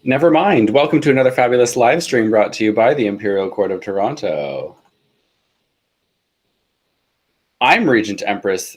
Never mind. Welcome to another fabulous live stream brought to you by the Imperial Court of Toronto. I'm Regent Empress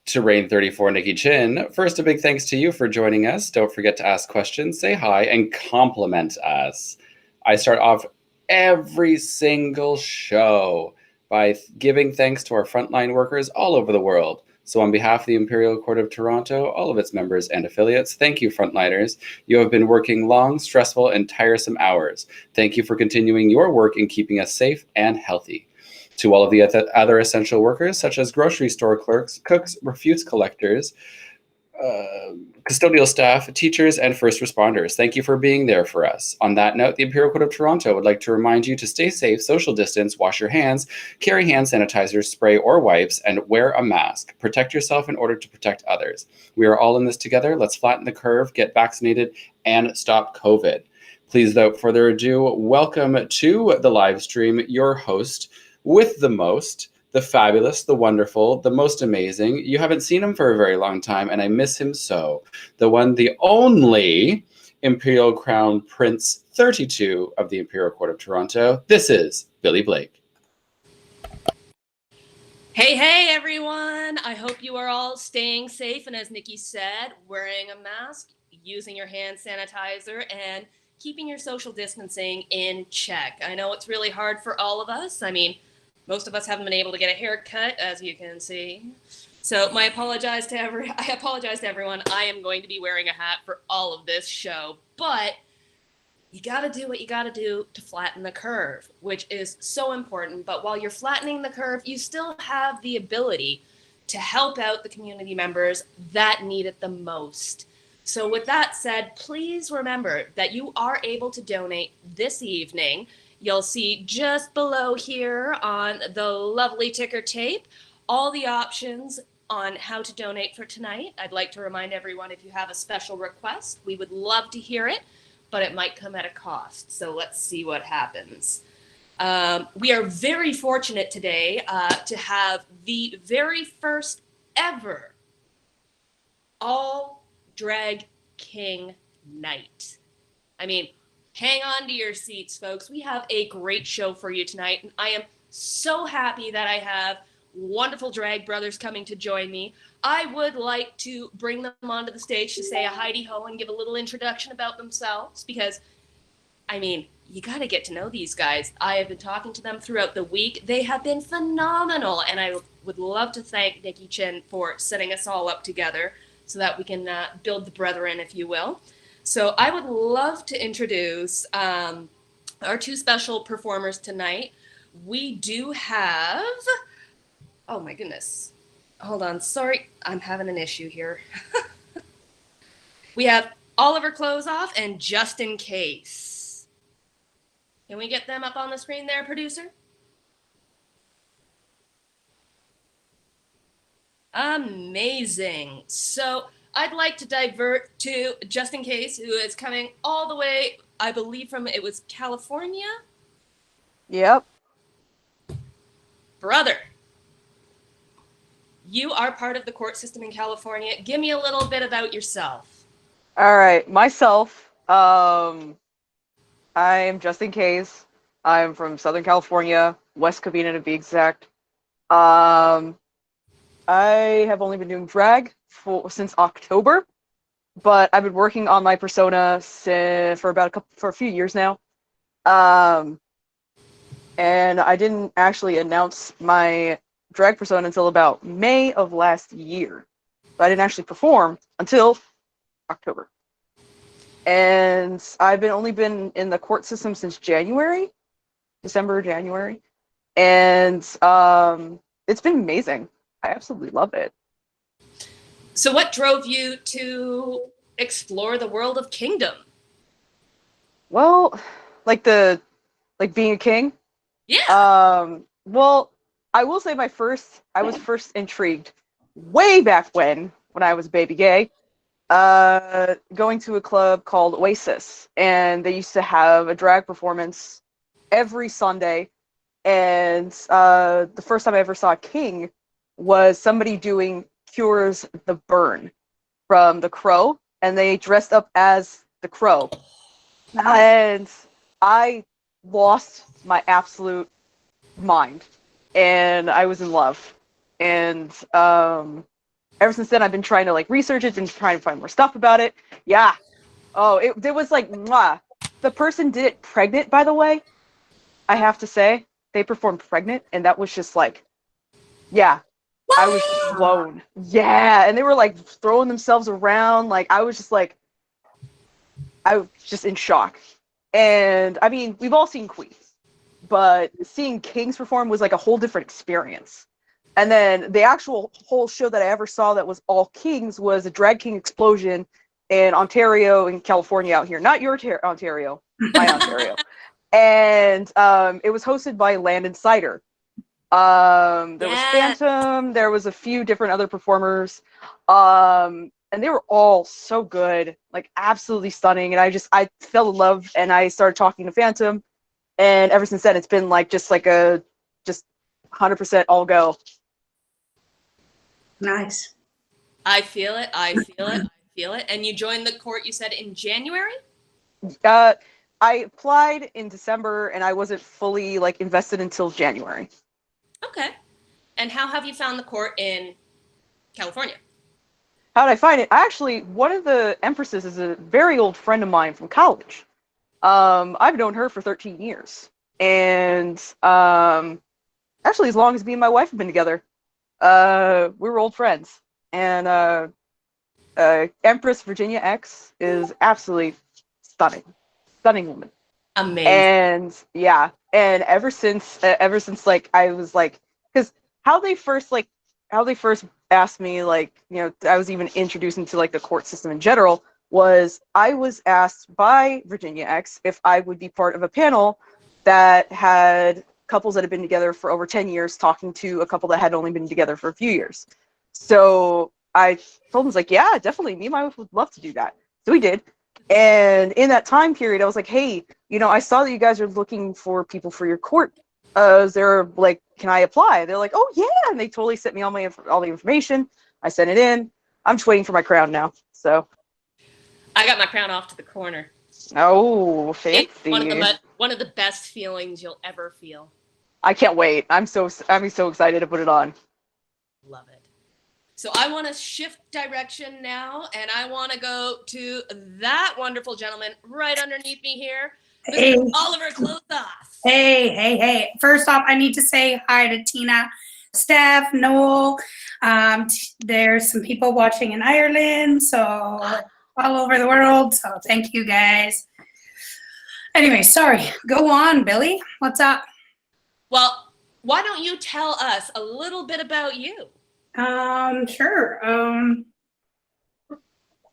to Reign 34, Nikki Chin. First, a big thanks to you for joining us. Don't forget to ask questions, say hi, and compliment us. I start off every single show by giving thanks to our frontline workers all over the world. So on behalf of the Imperial Court of Toronto, all of its members and affiliates, thank you, frontliners. You have been working long, stressful, and tiresome hours. Thank you for continuing your work in keeping us safe and healthy. To all of the other essential workers, such as grocery store clerks, cooks, refuse collectors, custodial staff, teachers, and first responders, thank you for being there for us. On that note, the Imperial Court of Toronto would like to remind you to stay safe, social distance, wash your hands, carry hand sanitizer, spray or wipes, and wear a mask. Protect yourself in order to protect others. We are all in this together. Let's flatten the curve, get vaccinated, and stop COVID. Please, without further ado, welcome to the live stream, your host with the most, the fabulous, the wonderful, the most amazing. You haven't seen him for a very long time, and I miss him so. The one, the only Imperial Crown Prince 32 of the Imperial Court of Toronto. This is Billy Blake. Hey, everyone. I hope you are all staying safe, and as Nikki said, wearing a mask, using your hand sanitizer, and keeping your social distancing in check. I know it's really hard for all of us. I mean, most of us haven't been able to get a haircut, as you can see. So I apologize to everyone. I am going to be wearing a hat for all of this show, but you got to do what you got to do to flatten the curve, which is so important. But while you're flattening the curve, you still have the ability to help out the community members that need it the most. So with that said, please remember that you are able to donate this evening. You'll see just below here on the lovely ticker tape all the options on how to donate for tonight. I'd like to remind everyone, if you have a special request, we would love to hear it, but it might come at a cost. So let's see what happens. We are very fortunate today to have the very first ever all drag king night. I mean, hang on to your seats, folks. We have a great show for you tonight, and I am so happy that I have wonderful drag brothers coming to join me. I would like to bring them onto the stage to say a Heidi-ho and give a little introduction about themselves, because, I mean, you got to get to know these guys. I have been talking to them throughout the week. They have been phenomenal, and I would love to thank Nikki Chin for setting us all up together so that we can build the brethren, if you will. So I would love to introduce our two special performers tonight. We do have, oh my goodness, hold on, sorry, I'm having an issue here. We have Oliver Closeoff and Justin Case. Can we get them up on the screen there, producer? Amazing. So I'd like to divert to Justin Case, who is coming all the way, I believe, from, it was California? Yep. Brother, you are part of the court system in California. Give me a little bit about yourself. All right. Myself, I am Justin Case. I'm from Southern California, West Covina to be exact. I have only been doing drag since October, but I've been working on my persona for a few years now. And I didn't actually announce my drag persona until about May of last year. But I didn't actually perform until October. And I've only been in the court system since December, January. And it's been amazing. I absolutely love it. So what drove you to explore the world of kingdom? Well, like being a king? Yeah. Well, I will say I was first intrigued way back when I was a baby gay, going to a club called Oasis, and they used to have a drag performance every Sunday. And the first time I ever saw a king was somebody doing Cure's The Burn from The Crow, and they dressed up as The Crow. And I lost my absolute mind, and I was in love. And ever since then, I've been trying to like research it, been trying to find more stuff about it. Yeah. Oh, there was like, mwah. The person did it pregnant, by the way. I have to say, they performed pregnant, and that was just like, yeah, I was What? blown. Yeah, and they were like throwing themselves around. Like I was just like, I was just in shock. And I mean, we've all seen Queens, but seeing Kings perform was like a whole different experience. And then the actual whole show that I ever saw that was all Kings was a Drag King Explosion in Ontario and California out here. Not your Ontario, my Ontario. And it was hosted by Landon Cider. There was Yes. Phantom, there was a few different other performers. And they were all so good, like absolutely stunning. And I fell in love, and I started talking to Phantom. And ever since then, it's been like just 100% all go. Nice. I feel it. I feel it. I feel it. And you joined the court, you said, in January? I applied in December, and I wasn't fully like invested until January. Okay. And how have you found the court in California? How did I find it? Actually, one of the empresses is a very old friend of mine from college. I've known her for 13 years. And actually, as long as me and my wife have been together, we were old friends. And Empress Virginia X is absolutely stunning. Stunning woman. Amazing. And yeah, and ever since like I was like, because how they first asked me, like, you know, I was even introduced into like the court system in general, was I was asked by Virginia X if I would be part of a panel that had couples that had been together for over 10 years talking to a couple that had only been together for a few years. So I told them, like, yeah, definitely, me and my wife would love to do that. So we did. And in that time period, I was like, hey, you know, I saw that you guys are looking for people for your court. Is there, like, can I apply? They're like, oh, yeah. And they totally sent me all the information. I sent it in. I'm just waiting for my crown now. So. I got my crown off to the corner. Oh, fancy. It's one of the best feelings you'll ever feel. I can't wait. I'm so excited to put it on. Love it. So I want to shift direction now, and I want to go to that wonderful gentleman right underneath me here, Hey. Mr. Oliver Clothos. Hey. First off, I need to say hi to Tina, Steph, Noel. There's some people watching in Ireland, so all over the world. So thank you guys. Anyway, sorry. Go on, Billy. What's up? Well, why don't you tell us a little bit about you? Sure.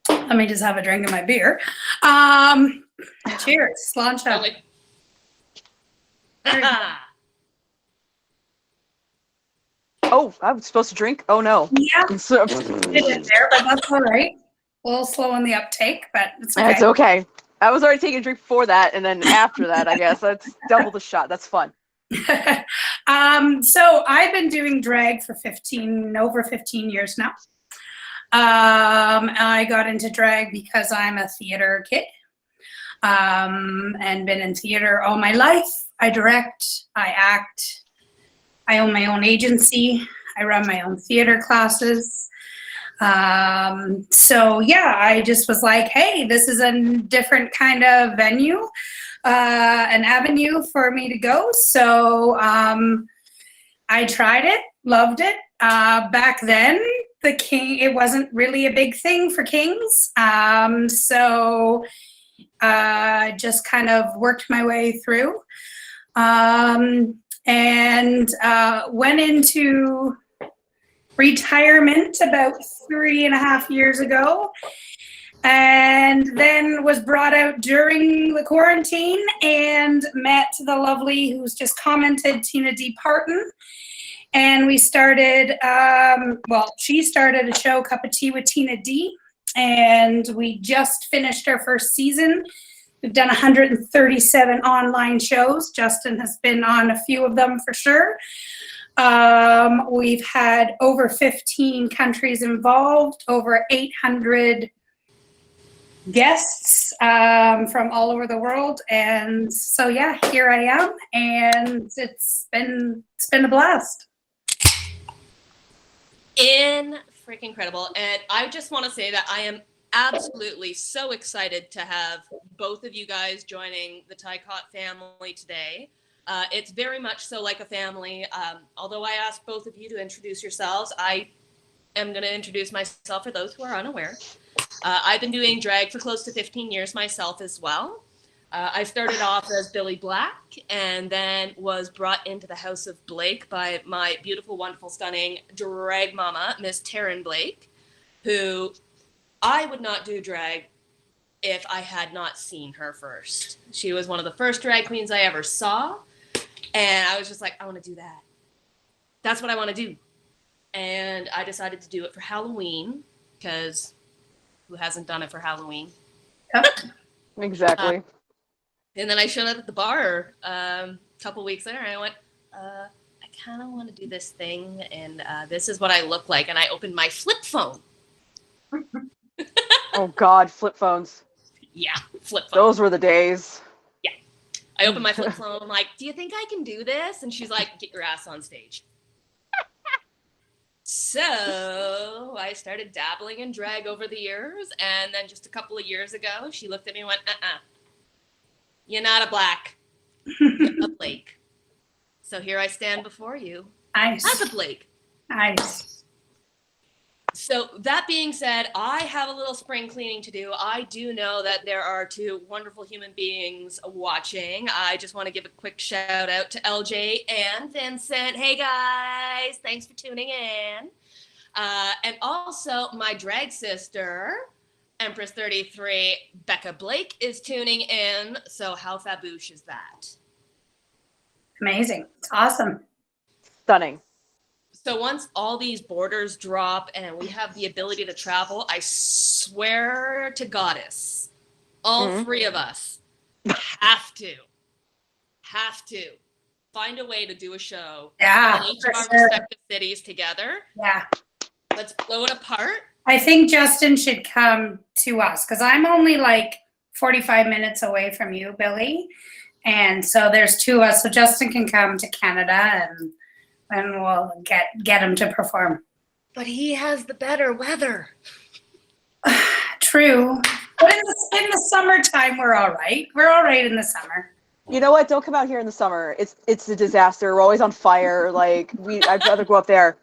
Let me just have a drink of my beer. Cheers. Sláinte. Oh, I was supposed to drink? Oh, no. Yeah, So, it is there, but that's all right. A little slow in the uptake, but it's okay. it's okay. I was already taking a drink before that, and then after that, I guess that's double the shot. That's fun. So I've been doing drag for over 15 years now. I got into drag because I'm a theater kid, and been in theater all my life. I direct, I act, I own my own agency, I run my own theater classes. So yeah, I just was like, hey, this is a different kind of venue, an avenue for me to go. So I tried it, loved it. Back then, it wasn't really a big thing for Kings. So just kind of worked my way through, and went into retirement about 3.5 years ago, and then was brought out during the quarantine and met the lovely, who's just commented, Tina D. Parton. And we started, she started a show, Cup of Tea with Tina D. And we just finished our first season. We've done 137 online shows. Justin has been on a few of them for sure. We've had over 15 countries involved, over 800 guests from all over the world, and so yeah, here I am, and it's been a blast. In freaking incredible. And I just want to say that I am absolutely so excited to have both of you guys joining the Tycott family today. It's very much so like a family. Although I asked both of you to introduce yourselves, I am going to introduce myself for those who are unaware. I've been doing drag for close to 15 years myself as well. I started off as Billy Black and then was brought into the House of Blake by my beautiful, wonderful, stunning drag mama, Miss Taryn Blake, who I would not do drag if I had not seen her first. She was one of the first drag queens I ever saw. And I was just like, I want to do that. That's what I want to do. And I decided to do it for Halloween because who hasn't done it for Halloween? Exactly. And then I showed up at the bar a couple weeks later, and I went, I kind of want to do this thing, and this is what I look like. And I opened my flip phone. Oh God, flip phones. Yeah, flip phone. Those were the days. Yeah. I opened my flip phone. I'm like, do you think I can do this? And she's like, get your ass on stage. So I started dabbling in drag over the years. And then just a couple of years ago, she looked at me and went, you're not a Black, you're a Blake. So here I stand before you Nice. as a Blake. Nice. So that being said, I have a little spring cleaning to do. I do know that there are two wonderful human beings watching. I just want to give a quick shout out to LJ and Vincent. Hey guys, thanks for tuning in. And also my drag sister, Empress 33, Becca Blake, is tuning in. So how faboosh is that? Amazing. It's awesome. Stunning. So once all these borders drop and we have the ability to travel, I swear to Goddess, all three of us have to find a way to do a show Yeah, in each for of our sure. respective cities together. Yeah. Let's blow it apart. I think Justin should come to us because I'm only like 45 minutes away from you, Billy. And so there's two of us. So Justin can come to Canada and we'll get him to perform. But he has the better weather. True. But in the summertime, we're all right. We're all right in the summer. You know what? Don't come out here in the summer. It's a disaster. We're always on fire. Like I'd rather go up there.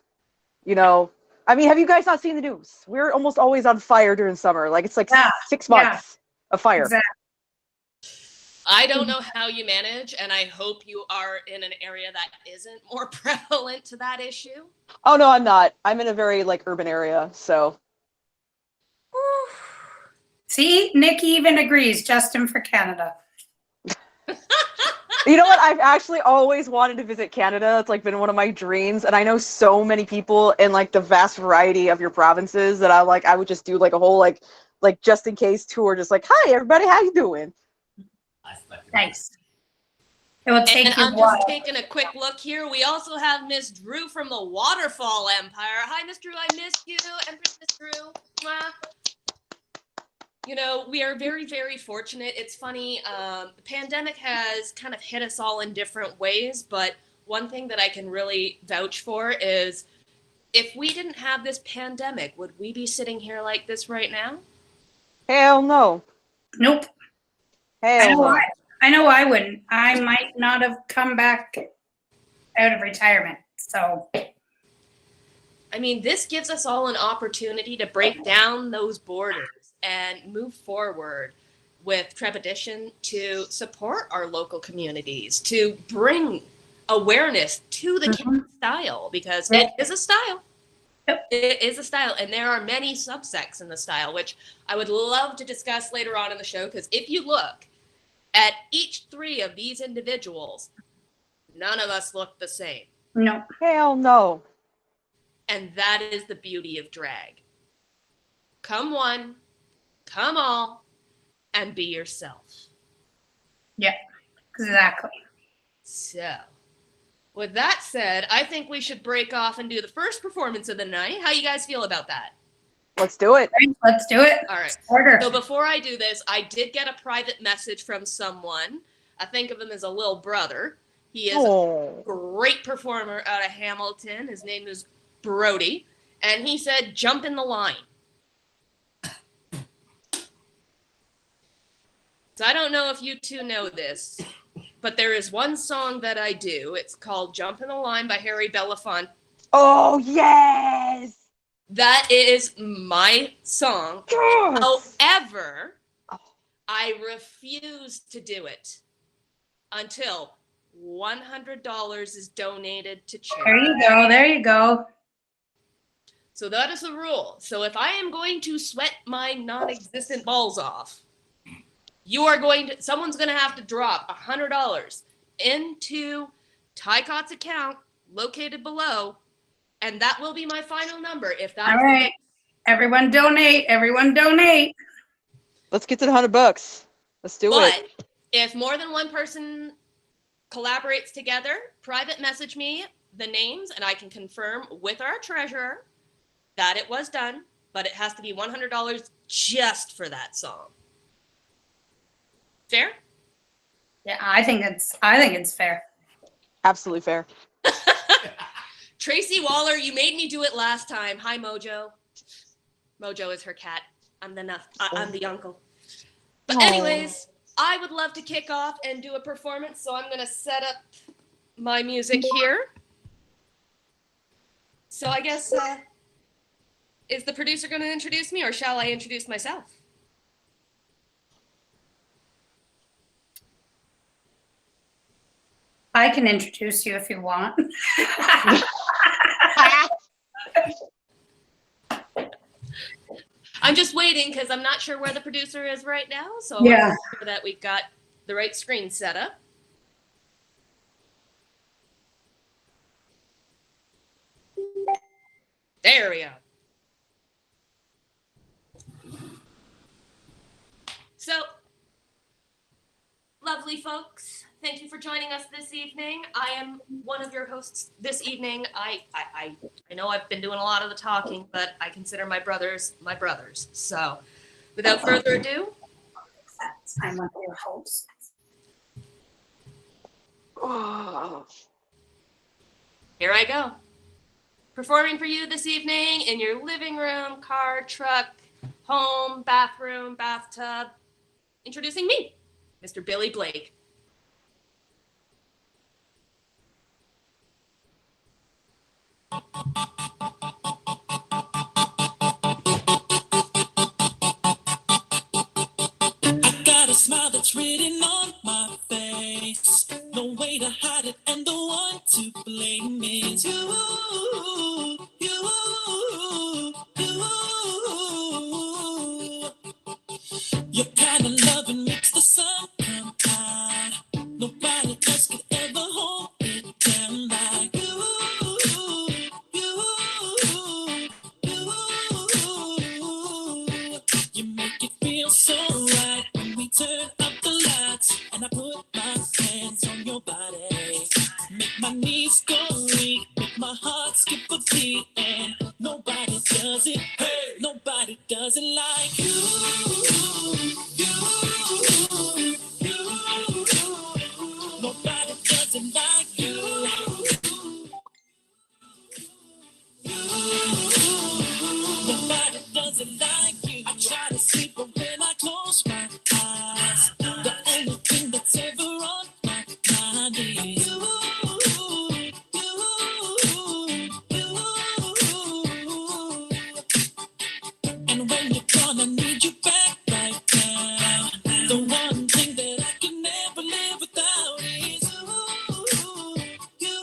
You know. I mean, have you guys not seen the news? We're almost always on fire during summer. Like it's like 6 months of fire. Exactly. I don't know how you manage, and I hope you are in an area that isn't more prevalent to that issue. Oh no, I'm not. I'm in a very like urban area, so. See, Nick even agrees. Justin for Canada. You know what? I've actually always wanted to visit Canada. It's like been one of my dreams, and I know so many people in like the vast variety of your provinces that I would just do like a whole like just in case tour, just like, hi everybody, how you doing? Nice. It will take And you I'm a while. just taking a quick look here. We also have Miss Drew from the Waterfall Empire. Hi, Miss Drew. I missed you. Empress Miss Drew. Mwah. You know, we are very, very fortunate. It's funny. The pandemic has kind of hit us all in different ways. But one thing that I can really vouch for is if we didn't have this pandemic, would we be sitting here like this right now? Hell no. Nope. Hell no. I know I wouldn't. I might not have come back out of retirement. So, I mean, this gives us all an opportunity to break down those borders and move forward with trepidation to support our local communities, to bring awareness to the Canadian style, because it is a style. It is a style, and there are many subsects in the style, which I would love to discuss later on in the show, because if you look at each three of these individuals, none of us look the same. no. Hell no. And that is the beauty of drag. Come one, come all, and be yourself. Yeah, exactly. So, with that said, I think we should break off and do the first performance of the night. How you guys feel about that? Let's do it. Let's do it. All right. Order. So before I do this, I did get a private message from someone. I think of him as a little brother. He is a great performer out of Hamilton. His name is Brody. And he said, jump in the line. So I don't know if you two know this, but there is one song that I do. It's called Jump in the Line by Harry Belafonte. Oh, yes. That is my song. Yes. However, I refuse to do it until $100 is donated to charity. There you go. There you go. So that is the rule. So if I am going to sweat my non-existent balls off, someone's going to have to drop $100 into Ty Cott's account located below, and that will be my final number. If that All right. Everyone donate. Everyone donate. Let's get to the $100. Let's do it. But if more than one person collaborates together, private message me the names, and I can confirm with our treasurer that it was done, but it has to be $100 just for that song. Fair? Yeah, I think it's fair. Absolutely fair. Tracy Waller, you made me do it last time. Hi, Mojo. Mojo is her cat. I'm the uncle. But anyways, I would love to kick off and do a performance, so I'm going to set up my music here. So I guess, is the producer going to introduce me, or shall I introduce myself? I can introduce you if you want. I'm just waiting because I'm not sure where the producer is right now. So I Yeah. want to make sure that we've got the right screen set up. There we go. So, lovely folks, thank you for joining us this evening. I am one of your hosts this evening. I know I've been doing a lot of the talking, but I consider my brothers my brothers. So, without further ado, I'm one of your hosts. Oh. here I go. Performing for you this evening in your living room, car, truck, home, bathroom, bathtub. Introducing me, Mr. Billy Blake. I got a smile that's written on my face. No way to hide it, and the one to blame is you. Your kind of loving makes the sun come out. Nobody else could ever hold it down like you. You make it feel so right when we turn up the lights and I put my hands on your body. Make my knees go weak, make my heart skip a beat, and nobody does it. Hey, nobody does it like you. Nobody does it like you. Nobody does it like you. I try to sleep, but when I close my eyes, the only thing that's ever on my mind is you. And when you're gone, I need you back right now. The one thing that I can never live without is you.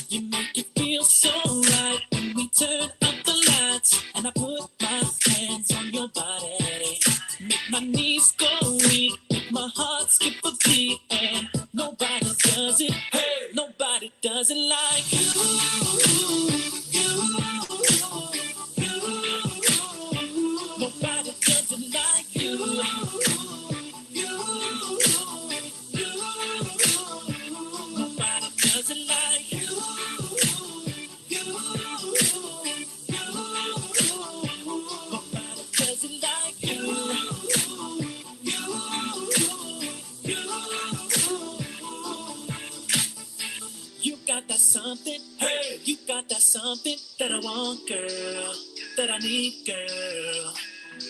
You make it feel so right when we turn up the lights and I put my hands on your body. Make my knees go weak, make my heart skip a beat, and nobody does it. Hey, nobody does it like you. Nobody does it like you. Nobody does it like you. got that something, hey, you got that something that I want, girl, that I need, girl.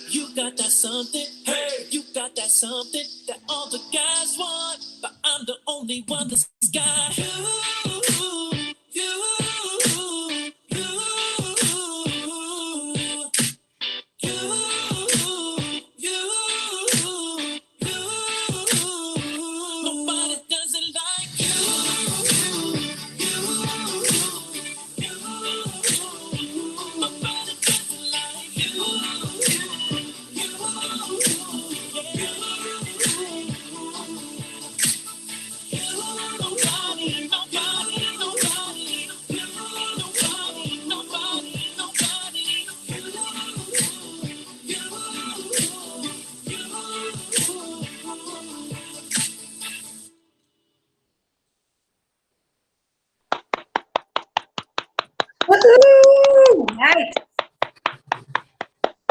You got that something, hey, you got that something that all the guys want, but I'm the only one that's got you, you, you, nobody does it like you. Nobody does it like nobody, nobody, nobody, nobody, nobody, nobody. Woohoo! Nice.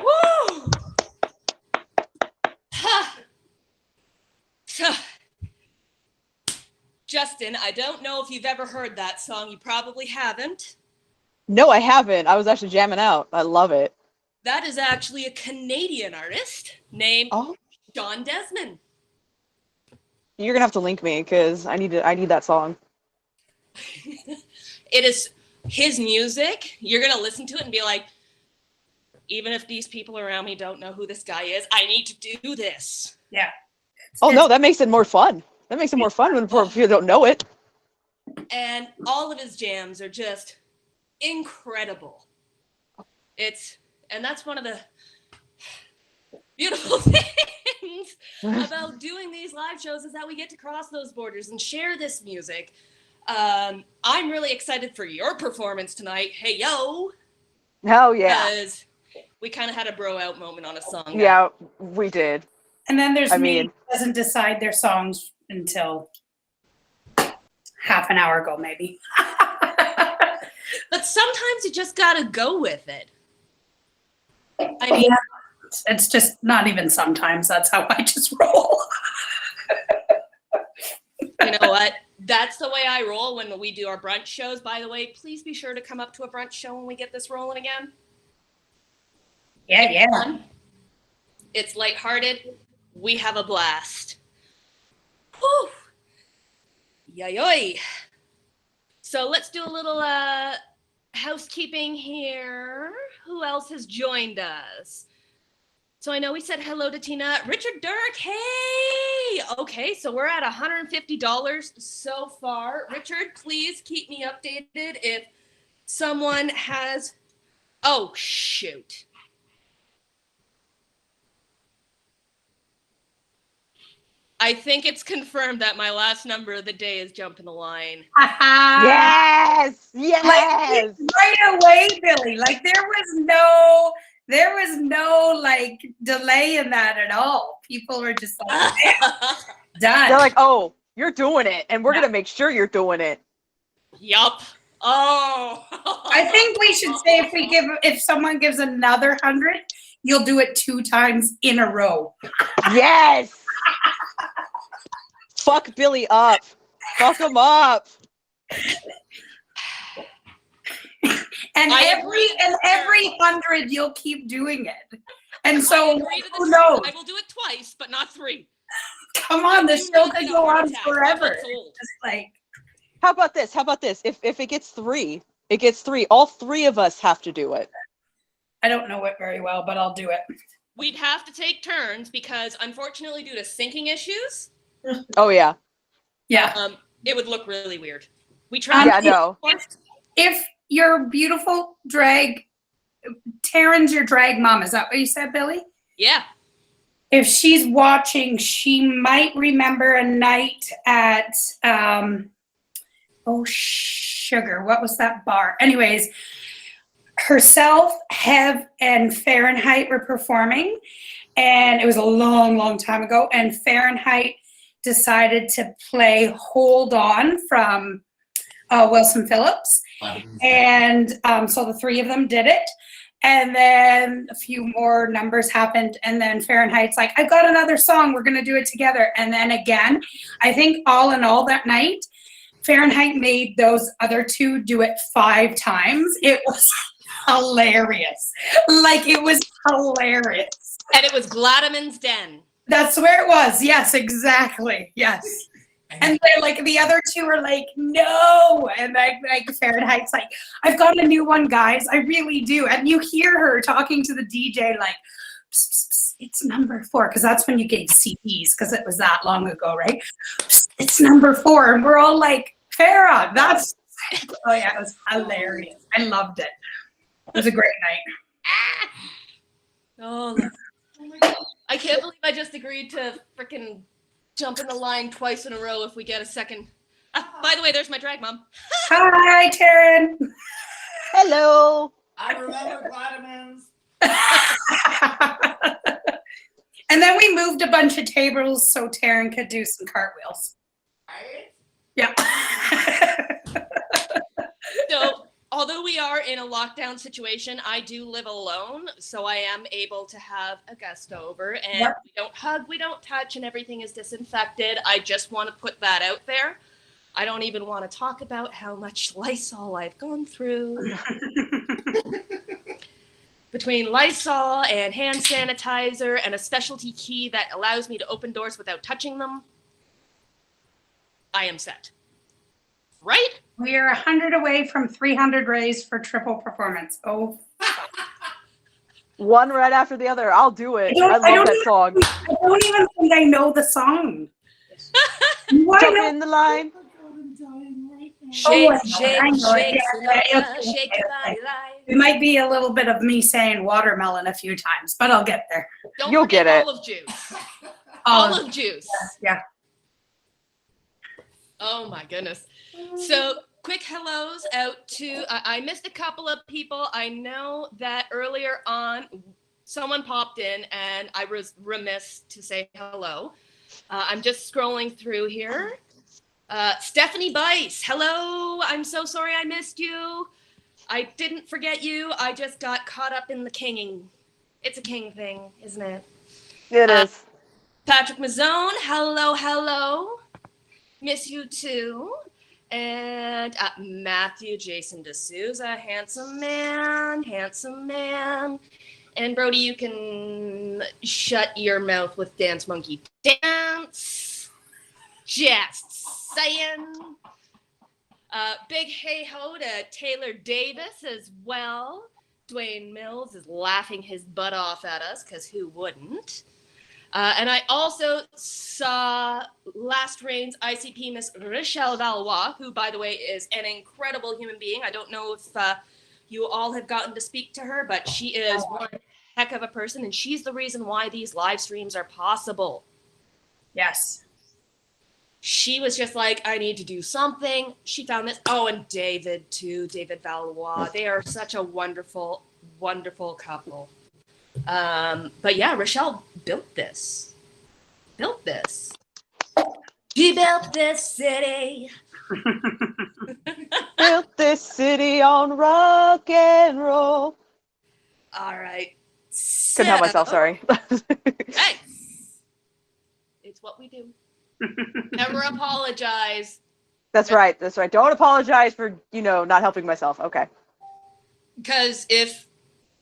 Woo! Ha! Ha! Justin, I don't know if you've ever heard that song. You probably haven't. No, I haven't. I was actually jamming out. I love it. That is actually a Canadian artist named Oh, Sean Desmond. you're gonna have to link me because I need that song. It is his music. You're going to listen to it and be like, even if these people around me don't know who this guy is, I need to do this. Yeah. Oh no, that makes it more fun. That makes it more fun when people don't know it. And all of his jams are just incredible. And that's one of the beautiful things about doing these live shows is that we get to cross those borders and share this music. I'm really excited for your performance tonight. Hey, yo. Hell yeah. Because we kind of had a bro out moment on a song. Yeah, we did. And then there's I me mean- who doesn't decide their songs until half an hour ago, maybe. But sometimes you just got to go with it. I mean, It's just not even sometimes. That's how I just roll. you know what? That's the way I roll when we do our brunch shows. By the way, please be sure to come up to a brunch show when we get this rolling again. Yeah. Fun. It's lighthearted. We have a blast. Whew. Yay. So let's do a little housekeeping here. Who else has joined us? So I know we said hello to Tina. Richard Dirk, hey! Okay, so we're at $150 so far. Richard, please keep me updated if someone has... Oh, shoot. I think it's confirmed that my last number of the day is jumping the line. Yes. Yes. Like, right away, Billy. Like there was no like delay in that at all. People were just like, done. They're like, oh, you're doing it, and we're gonna make sure you're doing it. Yup. Oh. I think we should say if someone gives another 100, you'll do it 2 times in a row. Yes. Fuck Billy up. Fuck him up. And I every 100 you'll keep doing it. And so agree to who this. knows? I will do it twice, but not 3. Come on, the You show need could a go heart on attack. forever. That's old. Just like How about this? If it gets 3, it gets 3. All 3 of us have to do it. I don't know it very well, but I'll do it. We'd have to take turns because, unfortunately, due to syncing issues, Oh yeah. Yeah. it would look really weird. We tried. Yeah, no. If your beautiful drag, Taryn's your drag mom, is that what you said, Billy? Yeah. If she's watching, she might remember a night at sugar. What was that bar? Anyways, herself, Hev, and Fahrenheit were performing, and it was a long, long time ago. And Fahrenheit decided to play "Hold On" from Wilson Phillips, and so the 3 of them did it. And then a few more numbers happened, and then Fahrenheit's like, "I've got another song. We're gonna do it together." And then again, I think all in all that night, Fahrenheit made those other two do it 5 times. It was hilarious. Like, it was hilarious. And it was Gladaman's Den. That's where it was. Yes, exactly. Yes. And they're like, the other two are like, no. And like Fahrenheit's like, I've got a new one, guys. I really do. And you hear her talking to the DJ like, psst, psst, psst, it's number 4. Because that's when you gave CDs, because it was that long ago, right? Psst, it's number 4. And we're all like, Farrah, that's, oh yeah, it was hilarious. I loved it. It was a great night. Oh my God. I can't believe I just agreed to frickin' jump in the line twice in a row if we get a second. By the way, there's my drag mom. Hi, Taryn. Hello. I remember vitamins. And then we moved a bunch of tables so Taryn could do some cartwheels. Right? Yeah. So, although we are in a lockdown situation, I do live alone, so I am able to have a guest over, and Yep. we don't hug, we don't touch, and everything is disinfected. I just want to put that out there. I don't even want to talk about how much Lysol I've gone through. Between Lysol and hand sanitizer and a specialty key that allows me to open doors without touching them, I am set. Right? We are 100 away from 300 raised for triple performance. Oh, One right after the other. I'll do it. I I don't- I love don't that song. I don't even think I know the song. Why Jump not? in the line. Shake, I know it. shake, I know it. shake, Yeah, Sonata, shake your body It light. might be a little bit of me saying watermelon a few times, but I'll get there. Don't You'll forget get it. olive juice. Oh, Olive juice. yeah. Oh my goodness. So quick hellos out to, I missed a couple of people. I know that earlier on someone popped in and I was remiss to say hello. I'm just scrolling through here. Stephanie Bice, hello. I'm so sorry I missed you. I didn't forget you. I just got caught up in the kinging. It's a king thing, isn't it? It is. Patrick Mazzone, hello, hello. Miss you too. And Matthew Jason D'Souza, handsome man, handsome man. And Brody, you can shut your mouth with Dance Monkey Dance. Just saying. Big hey ho to Taylor Davis as well. Dwayne Mills is laughing his butt off at us, because who wouldn't? And I also saw last reign's ICP Miss Rochelle Valois, who, by the way, is an incredible human being. I don't know if you all have gotten to speak to her, but she is one heck of a person, and she's the reason why these live streams are possible. Yes. She was just like, I need to do something. She found this. Oh, and David, too, David Valois. They are such a wonderful, wonderful couple. But yeah, Rochelle built this. She built this city. Built this city on rock and roll. All right. Couldn't help myself, sorry. Hey, it's what we do. Never apologize. That's right. That's right. Don't apologize for, not helping myself. Okay. Because if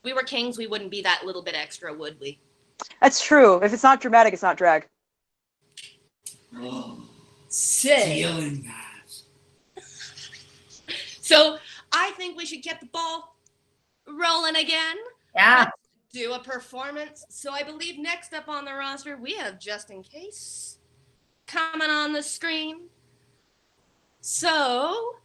we were kings, we wouldn't be that little bit extra, would we? That's true. If it's not dramatic, it's not drag. Sick. Feeling that. So I think we should get the ball rolling again. Yeah. Do a performance. So I believe next up on the roster, we have Just In Case coming on the screen. So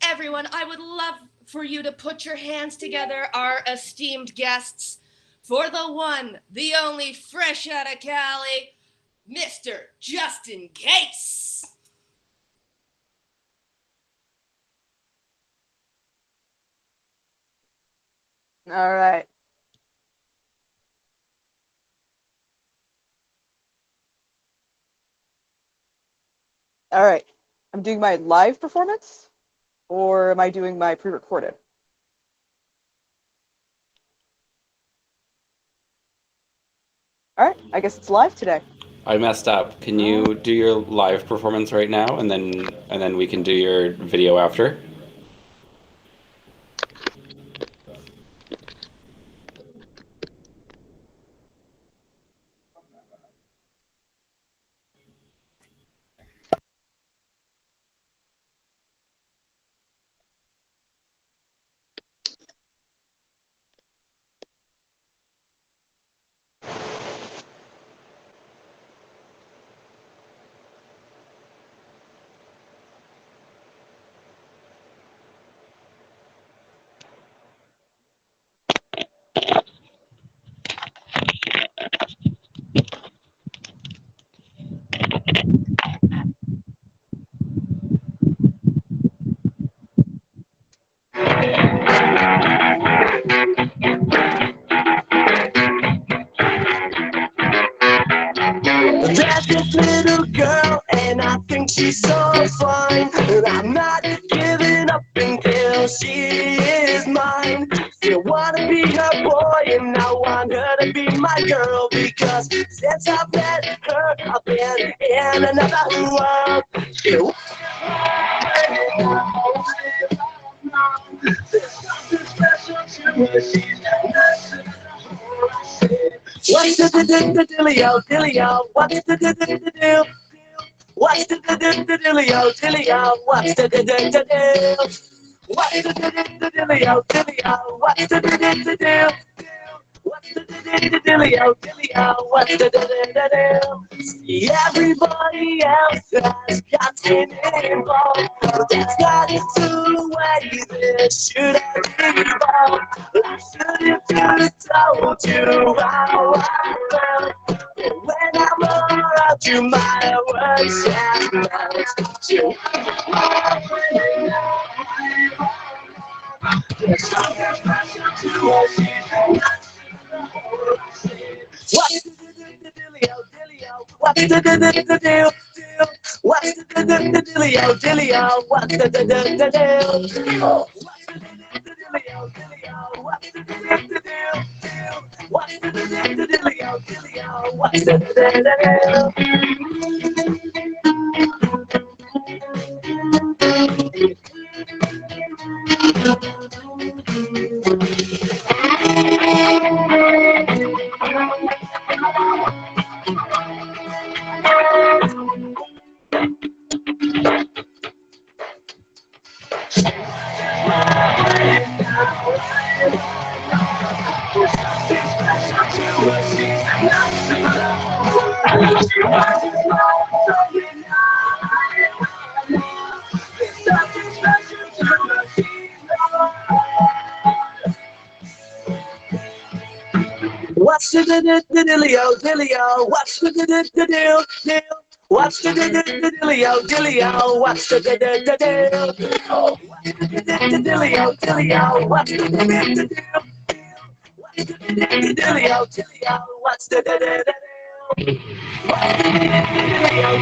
everyone, I would love for you to put your hands together, our esteemed guests, for the one, the only, fresh out of Cali, Mr. Just In Case. All right. All right. I'm doing my live performance, or am I doing my pre-recorded? All right. I guess it's live today. I messed up. Can you do your live performance right now, and then we can do your video after? There's this little girl, and I think she's so fine. And I'm not giving up until she is mine. Still wanna be her boy, and I want her to be my girl. Because since I've met her, I've been in another world. Still there's something special to her. She's what's the dealio, dealio? What's the deal? What's the dealio, dealio? What's the deal? What's the dealio, dealio? What's the deal? What's the dealio, dealio? What's the deal? See, everybody else has gotten involved, but that's not the way this should have evolved. I should have told you how I felt. But when I'm around you, my words have melt. You there's something special to us. What's the dealio, dealio? What's the deal? What's the dealio, dealio? What's the deal? What's the dealio, dealio? What's the deal? What's the dealio, dealio? What's the What's the dealio, dealio? What's the deal, deal? What's the dealio, dealio? What's the deal? Dealio, dealio? What's the deal? What's the dealio, dealio? What's the deal? Dealio,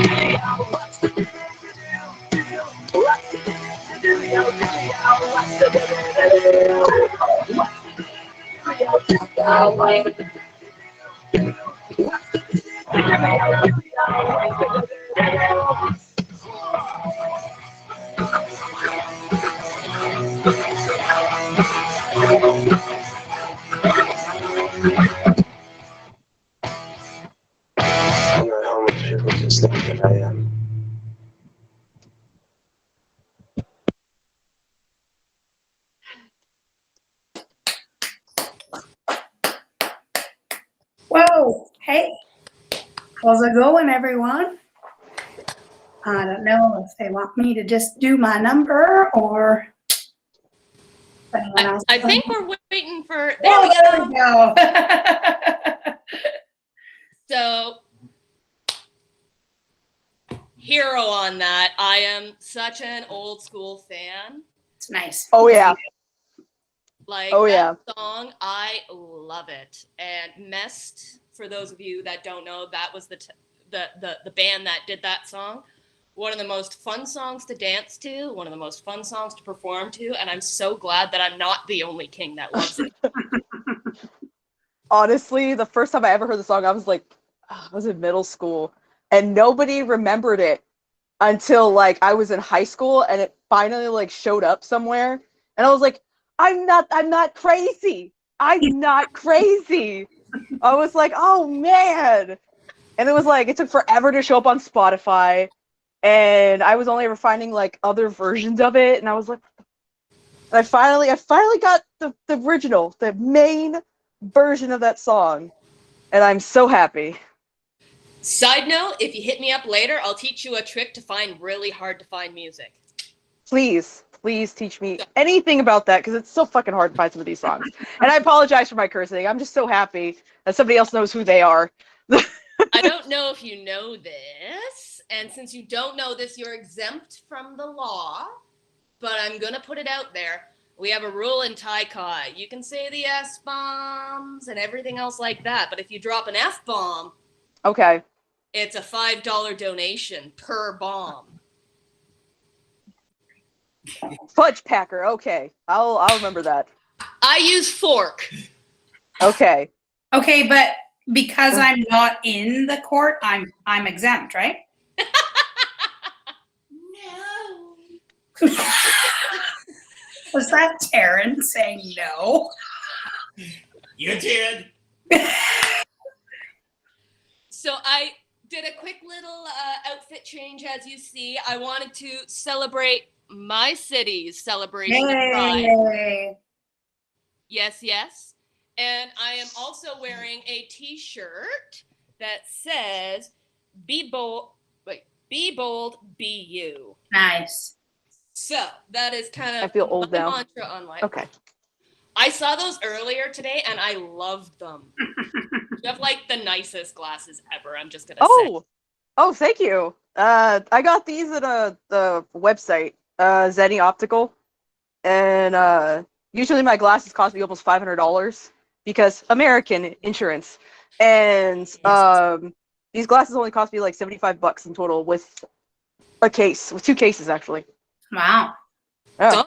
dealio? What's the deal? What's the dealio, dealio? What's the deal? What's the deal? I'm not how much people just think that I am. Whoa, hey, how's it going, everyone? I don't know if they want me to just do my number or anyone else. I think we're waiting for. There Oh, we there go. we go. So, hero on that. I am such an old school fan. It's nice. Oh yeah. Like Oh, that song, I love it. And Mest, for those of you that don't know, that was the band that did that song. One of the most fun songs to dance to, one of the most fun songs to perform to, and I'm so glad that I'm not the only king that loves it. Honestly, the first time I ever heard the song, I was like, I was in middle school, and nobody remembered it until like I was in high school, and it finally like showed up somewhere, and I was like, I'm not crazy. I'm not crazy. I was like, oh man. And it was like it took forever to show up on Spotify, and I was only ever finding like other versions of it, and I was like, and I finally got the original, the main version of that song, and I'm so happy. Side note, if you hit me up later, I'll teach you a trick to find really hard to find music. Please teach me anything about that, because it's so fucking hard to find some of these songs. And I apologize for my cursing. I'm just so happy that somebody else knows who they are. I don't know if you know this, and since you don't know this, you're exempt from the law, but I'm gonna put it out there. We have a rule in Tai Chi. You can say the S-bombs and everything else like that, but if you drop an F-bomb, Okay. it's a $5 donation per bomb. Fudge Packer. Okay. I'll remember that. I use fork. Okay. Okay, but because I'm not in the court, I'm exempt, right? No. Was that Taryn saying no? You did. So I did a quick little outfit change, as you see. I wanted to celebrate my city's celebration of Pride. Yay. Yes, yes. And I am also wearing a t-shirt that says, be bold, be you. Nice. So that is kind of I feel old my now. mantra on life. Okay. I saw those earlier today and I loved them. You have like the nicest glasses ever, I'm just gonna say. Oh, thank you. I got these at the website, Zenny Optical, and usually my glasses cost me almost $500 because American insurance, and these glasses only cost me like $75 in total with a case, with 2 cases actually. Wow. Yeah. Done.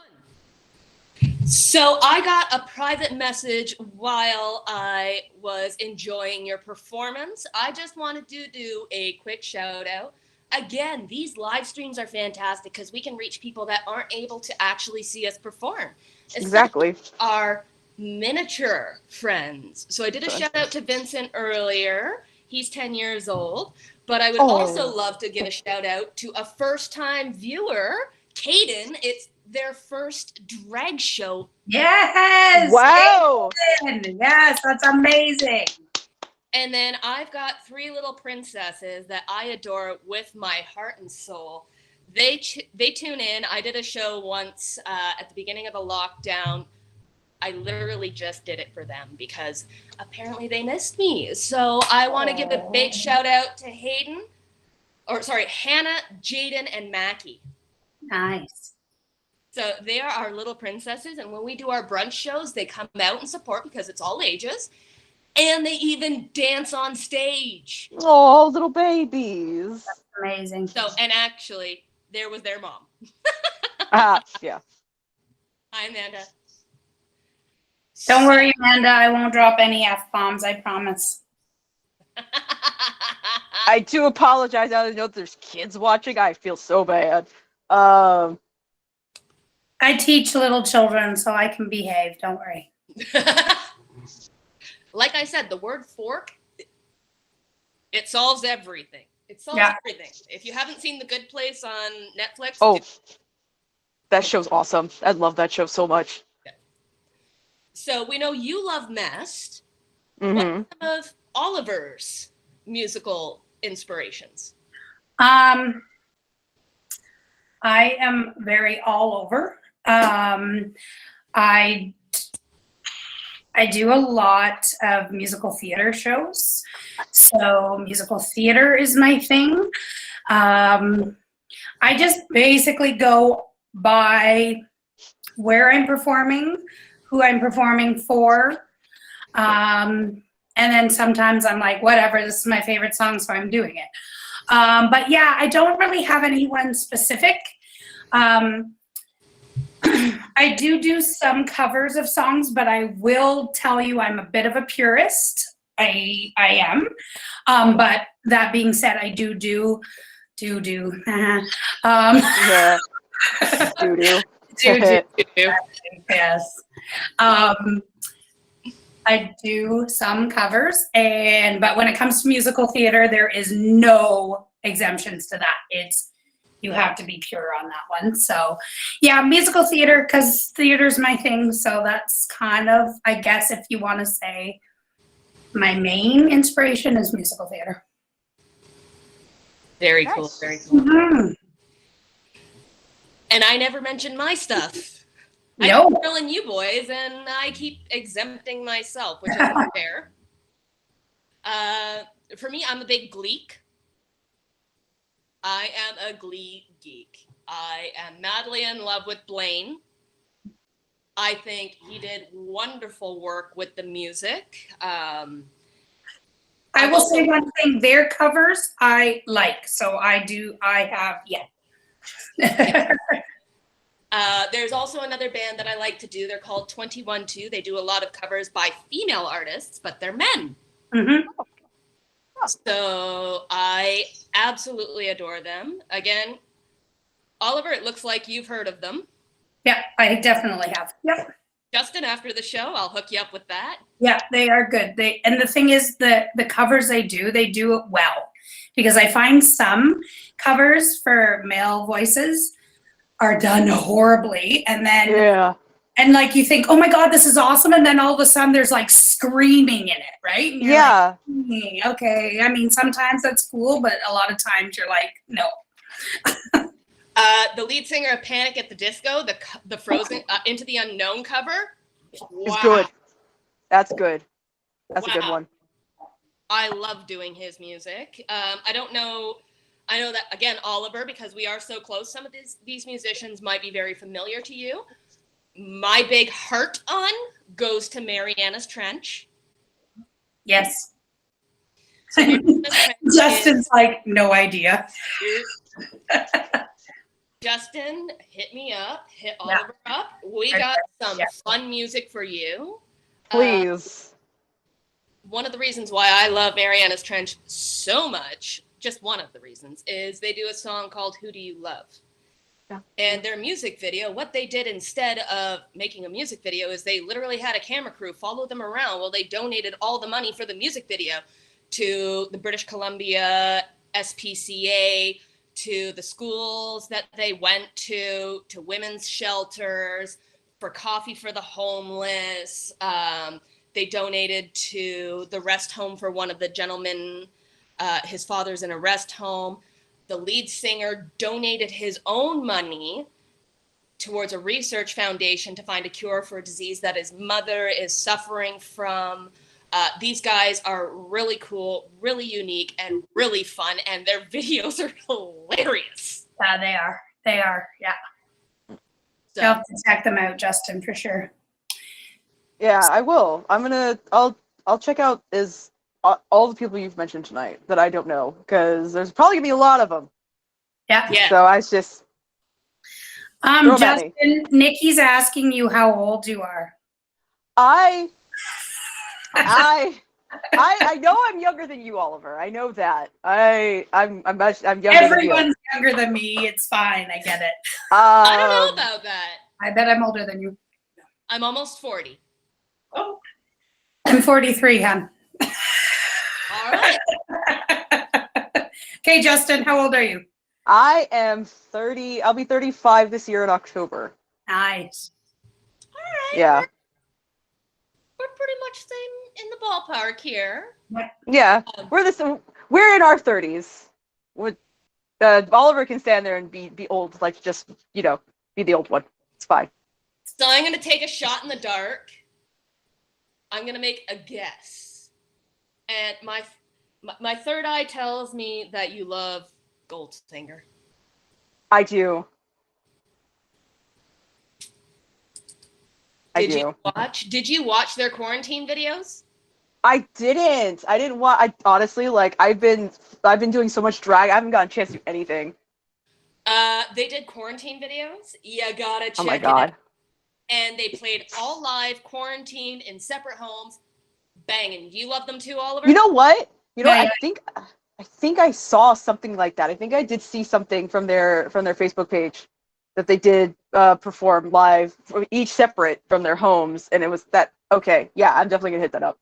So I got a private message while I was enjoying your performance. I just wanted to do a quick shout out. Again, these live streams are fantastic because we can reach people that aren't able to actually see us perform. Exactly. Our miniature friends. So I did a shout out to Vincent earlier. He's 10 years old. But I would also love to give a shout out to a first time viewer, Caden. It's their first drag show. Yes. Wow. Amen. Yes, that's amazing. And then I've got 3 little princesses that I adore with my heart and soul. They tune in. I did a show once at the beginning of the lockdown. I literally just did it for them because apparently they missed me. So I want to give a big shout out to Hannah, Jaden, and Mackie. Nice. So they are our little princesses, and when we do our brunch shows, they come out and support because it's all ages, and they even dance on stage. Oh, little babies. That's amazing. So, and actually, there was their mom. Yeah. Hi, Amanda. Don't worry, Amanda. I won't drop any F-bombs, I promise. I do apologize. I know there's kids watching. I feel so bad. I teach little children, so I can behave. Don't worry. Like I said, the word fork, it solves everything. It solves everything. If you haven't seen The Good Place on Netflix, that show's awesome. I love that show so much. So we know you love Mest. Mm-hmm. What are some of Oliver's musical inspirations? I am very all over. I do a lot of musical theater shows. So musical theater is my thing. I just basically go by where I'm performing, who I'm performing for. And then sometimes I'm like, whatever, this is my favorite song, so I'm doing it. But yeah, I don't really have anyone specific. I do some covers of songs, but I will tell you I'm a bit of a purist. I am. But that being said, I do. Yeah. Doo-doo. do. Ew. Yes. I do some covers, but when it comes to musical theater, there is no exemptions to that. You have to be pure on that one. So yeah, musical theater, because theater's my thing. So that's kind of, I guess, if you want to say, my main inspiration is musical theater. Very Nice. cool. Very cool. Mhm. And I never mentioned my stuff. No. I'm grilling you boys, and I keep exempting myself, which isn't fair. For me, I'm a big Gleek. I am a Glee geek. I am madly in love with Blaine. I think he did wonderful work with the music. I will say one thing, their covers I like. So I have, yeah. There's also another band that I like to do. They're called 21-2. They do a lot of covers by female artists, but they're men. Mm-hmm. So I absolutely adore them. Again, Oliver, it looks like you've heard of them. Yeah, I definitely have. Yep. Justin, after the show, I'll hook you up with that. Yeah, they are good. And the thing is, the covers they do it well. Because I find some covers for male voices are done horribly, and then Yeah. and like you think, oh my god, this is awesome, and then all of a sudden there's like screaming in it, right? And you're Yeah. like, okay. I mean, sometimes that's cool, but a lot of times you're like, no. The lead singer of Panic at the Disco, the Frozen Into the Unknown cover. It's Wow. good. That's good. That's a good Wow. one. I love doing his music. I know that, again, Oliver, because we are so close, some of these musicians might be very familiar to you. My big heart on goes to Mariana's Trench. Yes. So Mariana's Trench Justin's like, no idea. Justin, hit me up, hit Oliver up. We got some fun music for you. Please. One of the reasons why I love Mariana's Trench so much, just one of the reasons, is they do a song called Who Do You Love? Yeah. And their music video, what they did instead of making a music video is they literally had a camera crew follow them around while they donated all the money for the music video to the British Columbia SPCA, to the schools that they went to women's shelters, for coffee for the homeless. They donated to the rest home for one of the gentlemen. His father's in a rest home. The lead singer donated his own money towards a research foundation to find a cure for a disease that his mother is suffering from. These guys are really cool, really unique, and really fun, and their videos are hilarious. Yeah, they are. They are. Yeah. So, You'll have to check them out, Justin, for sure. Yeah, I will. I'll check out all the people you've mentioned tonight that I don't know, because there's probably gonna be a lot of them. Yeah. yeah. So I just throw 'em at me. Justin, Nikki's asking you how old you are. I know I'm younger than you, Oliver. I know that. I'm younger than you. Everyone's younger than me. It's fine. I get it. I don't know about that. I bet I'm older than you. I'm almost 40. Oh. I'm 43, hon. All right. Okay, Justin, how old are you? I am 30. I'll be 35 this year in October. Nice. All right. Yeah. We're pretty much same in the ballpark here. Yeah. We're in our 30s. Oliver can stand there and be old, like just, be the old one. It's fine. So I'm going to take a shot in the dark. I'm going to make a guess. And my third eye tells me that you love Goldfinger. I do. Did you watch their quarantine videos? I didn't want. I honestly, I've been doing so much drag. I haven't gotten a chance to do anything. They did quarantine videos. You gotta check Oh my it god. out. And they played all live, quarantined in separate homes. banging. You love them too, Oliver? You know what? Yeah, I think I saw something like that. I think I did see something from their Facebook page that they did perform live, each separate from their homes, and it was that. Okay, yeah, I'm definitely gonna hit that up.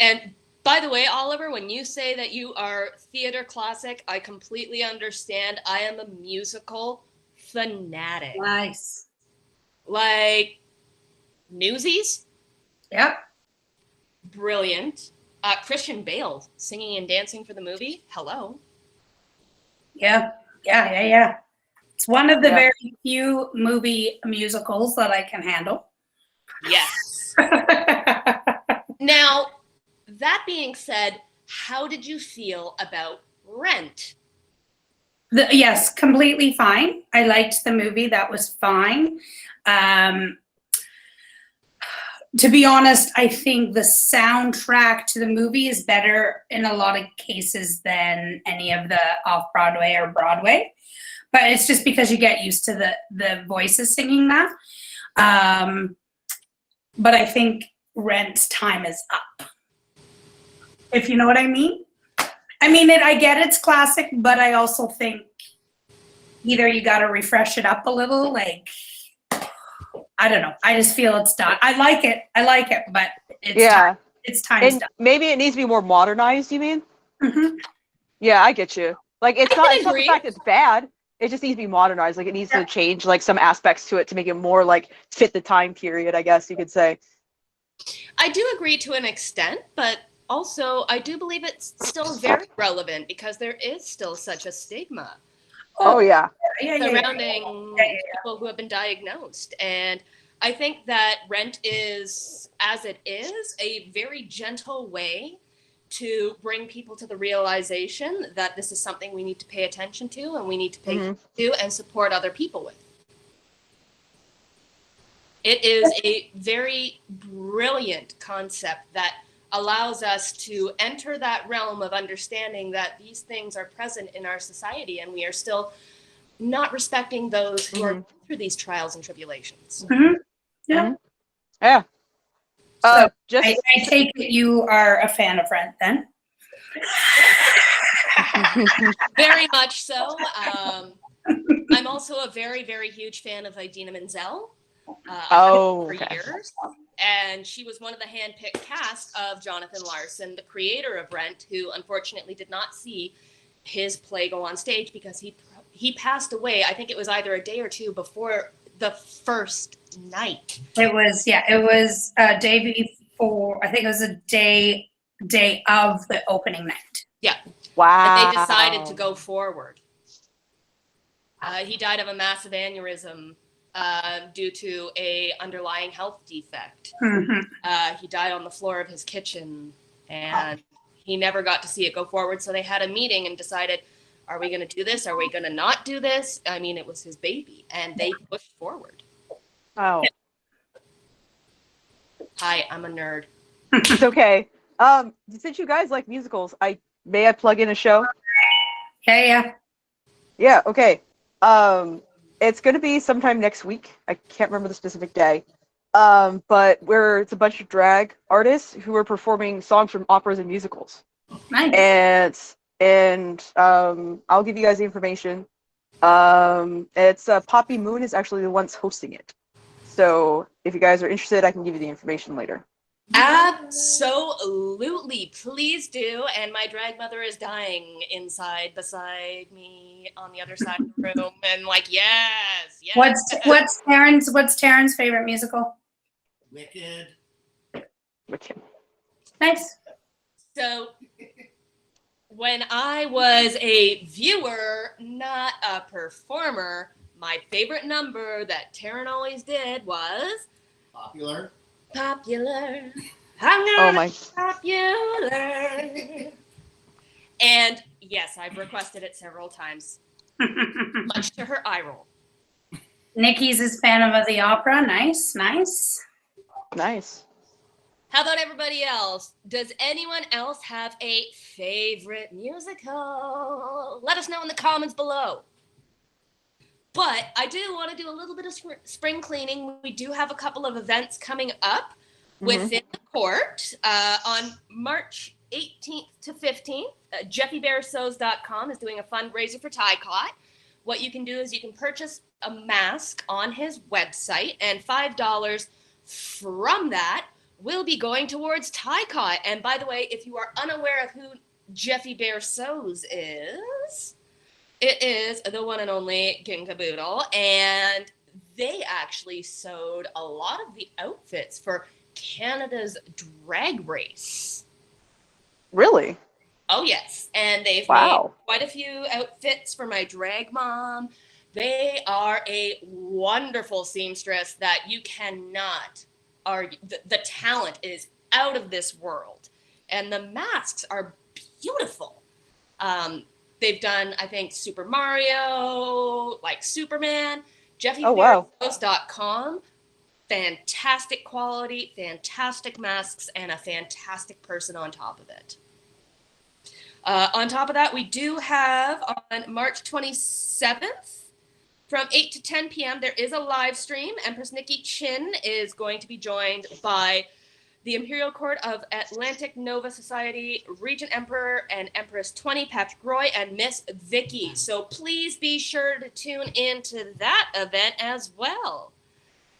And by the way, Oliver, when you say that you are theater classic, I completely understand. I am a musical fanatic. nice. Like Newsies, Yep. brilliant. Christian Bale singing and dancing for the movie. Hello. Yeah. It's one of the Yeah. very few movie musicals that I can handle. Yes. Now, that being said, how did you feel about Rent? Yes, completely fine. I liked the movie. That was fine. To be honest, I think the soundtrack to the movie is better in a lot of cases than any of the off-Broadway or Broadway. But it's just because you get used to the voices singing that. But I think Rent's time is up. If you know what I mean. I mean, I get it's classic, but I also think either you got to refresh it up a little, like, I don't know. I just feel it's done. I like it, but it's time And stuff. maybe it needs to be more modernized. You mean? Mm-hmm. Yeah, I get you. Like it's I not can the agree. fact it's bad. It just needs to be modernized. Like it needs to change like some aspects to it to make it more like fit the time period, I guess you could say. I do agree to an extent, but also I do believe it's still very relevant because there is still such a stigma Oh yeah. surrounding people who have been diagnosed. And I think that Rent is, as it is, a very gentle way to bring people to the realization that this is something we need to pay attention to and we need to pay to and support other people with. It is a very brilliant concept that allows us to enter that realm of understanding that these things are present in our society and we are still not respecting those who are through these trials and tribulations. Yeah. Yeah. So Just I take it you are a fan of Rent then. Very much so. I'm also a very, very huge fan of Idina Menzel. For years. And she was one of the hand-picked cast of Jonathan Larson, the creator of Rent, who unfortunately did not see his play go on stage because he passed away. I think it was either a day or two before the first night. It was a day before. I think it was a day of the opening night. Yeah. wow. And they decided to go forward. He died of a massive aneurysm due to a underlying health defect. He died on the floor of his kitchen, and he never got to see it go forward. So they had a meeting and decided, are we going to do this? Are we going to not do this? I mean, it was his baby, and they pushed forward. Oh. Hi, I'm a nerd. It's okay. Since you guys like musicals, may I plug in a show? Yeah. Yeah, okay. It's gonna be sometime next week. I can't remember the specific day. But it's a bunch of drag artists who are performing songs from operas and musicals. Nice. And I'll give you guys the information. It's Poppy Moon is actually the ones hosting it. So if you guys are interested, I can give you the information later. Absolutely, please do. And my drag mother is dying inside beside me on the other side of the room, and like, yes. What's Taryn's favorite musical? Wicked. Nice. So when I was a viewer, not a performer, my favorite number that Taryn always did was Popular. Popular. I'm gonna my. popular. And yes, I've requested it several times, much to her eye roll. Nikki's a fan of the opera. Nice. Nice. How about everybody else? Does anyone else have a favorite musical? Let us know in the comments below. But I do want to do a little bit of spring cleaning. We do have a couple of events coming up. within the court on March 18th to 15th. JeffyBearSews.com is doing a fundraiser for Ty Cot. What you can do is you can purchase a mask on his website, and $5 from that will be going towards Ty Cot. And by the way, if you are unaware of who Jeffy Bear Sews is, it is the one and only King Caboodle, and they actually sewed a lot of the outfits for Canada's drag race. Really? Oh, yes. And they've Wow. made quite a few outfits for my drag mom. They are a wonderful seamstress that you cannot argue. The talent is out of this world. And the masks are beautiful. They've done, I think, Super Mario, like Superman. JeffyBearSews.com. Fantastic quality, fantastic masks, and a fantastic person on top of it. On top of that, we do have on March 27th from 8 to 10 p.m. there is a live stream. Empress Nikki Chin is going to be joined by the Imperial Court of Atlantic Nova Society, Regent Emperor and Empress 20, Patrick Roy, and Miss Vicky. So please be sure to tune in to that event as well.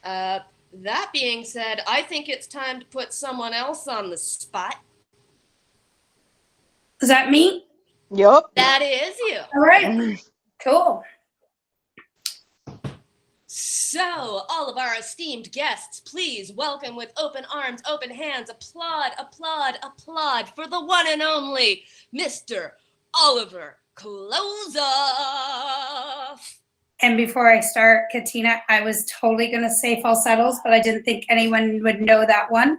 That being said, I think it's time to put someone else on the spot. Is that me? Yup. That is you. All right. Cool. So, all of our esteemed guests, please welcome with open arms, open hands, applaud, applaud, applaud for the one and only Mr. Oliver Closeoff. And before I start, Katina, I was totally going to say falsettos, but I didn't think anyone would know that one.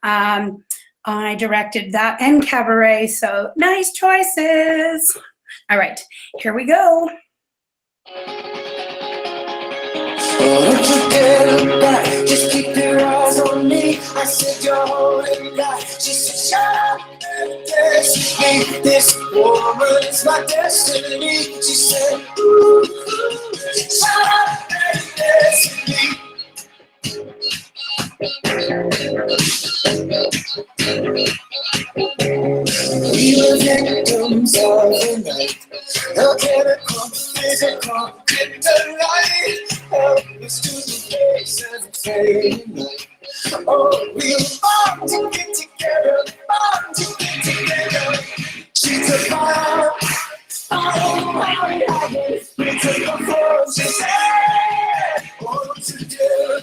I directed that and cabaret, so nice choices. All right, here we go. Don't you dare look back, just keep your eyes on me. I said you're holding back. She said shut up and dance with me. This woman is my destiny. She said ooh, ooh, shut up and dance with me. We were victims of the night. The chemical, physical, kryptonite. Help us to the face of the fading night. Oh, we're born to get together, born to get together. She took my arm, we took the floor, she said, oh, together,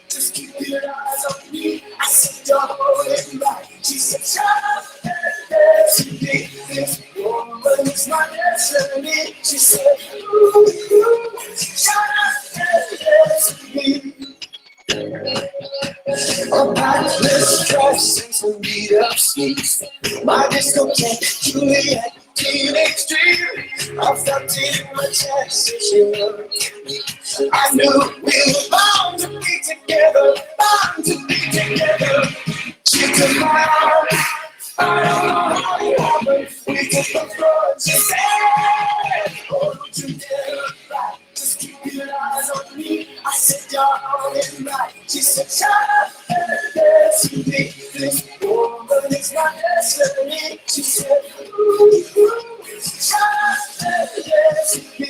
just keep your eyes on me. I said, don't hold it back. She said, shut up and dance with me. This woman is my destiny. She said, ooh, ooh, shut up and dance with me. A backless dress and some beat-up sneaks. My discotheque, Juliet, teenage dream. I felt it in my chest as she looked at me. I knew we were bound to be together, bound to be together. She took my arm, I don't know how it happened. We took the floor, she said, oh, don't you dare back, just keep your eyes on me. I said, you're on it right. She said, shut up and dance with me. This woman is my destiny. She said, ooh, ooh, shut up and dance with me.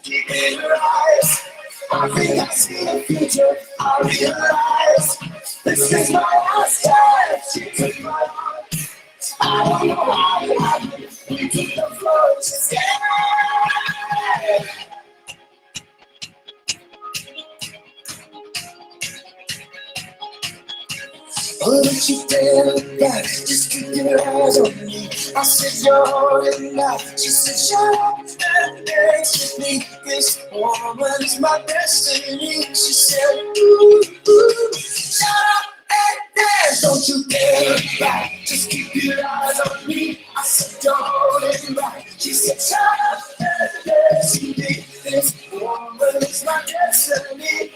Deep in your eyes, I think I see the future. I realize this is my last time. She took my heart. I don't know how it happened. We took the floor, she said. Oh, don't you dare look back, just keep your eyes on me. I said you're holding back. She said shut up and dance with me. This woman is my destiny. She said ooh, ooh, shut up and dance. Don't you dare look back, just keep your eyes on me. I said you're holding back. She said shut up and dance with me. This woman is my destiny.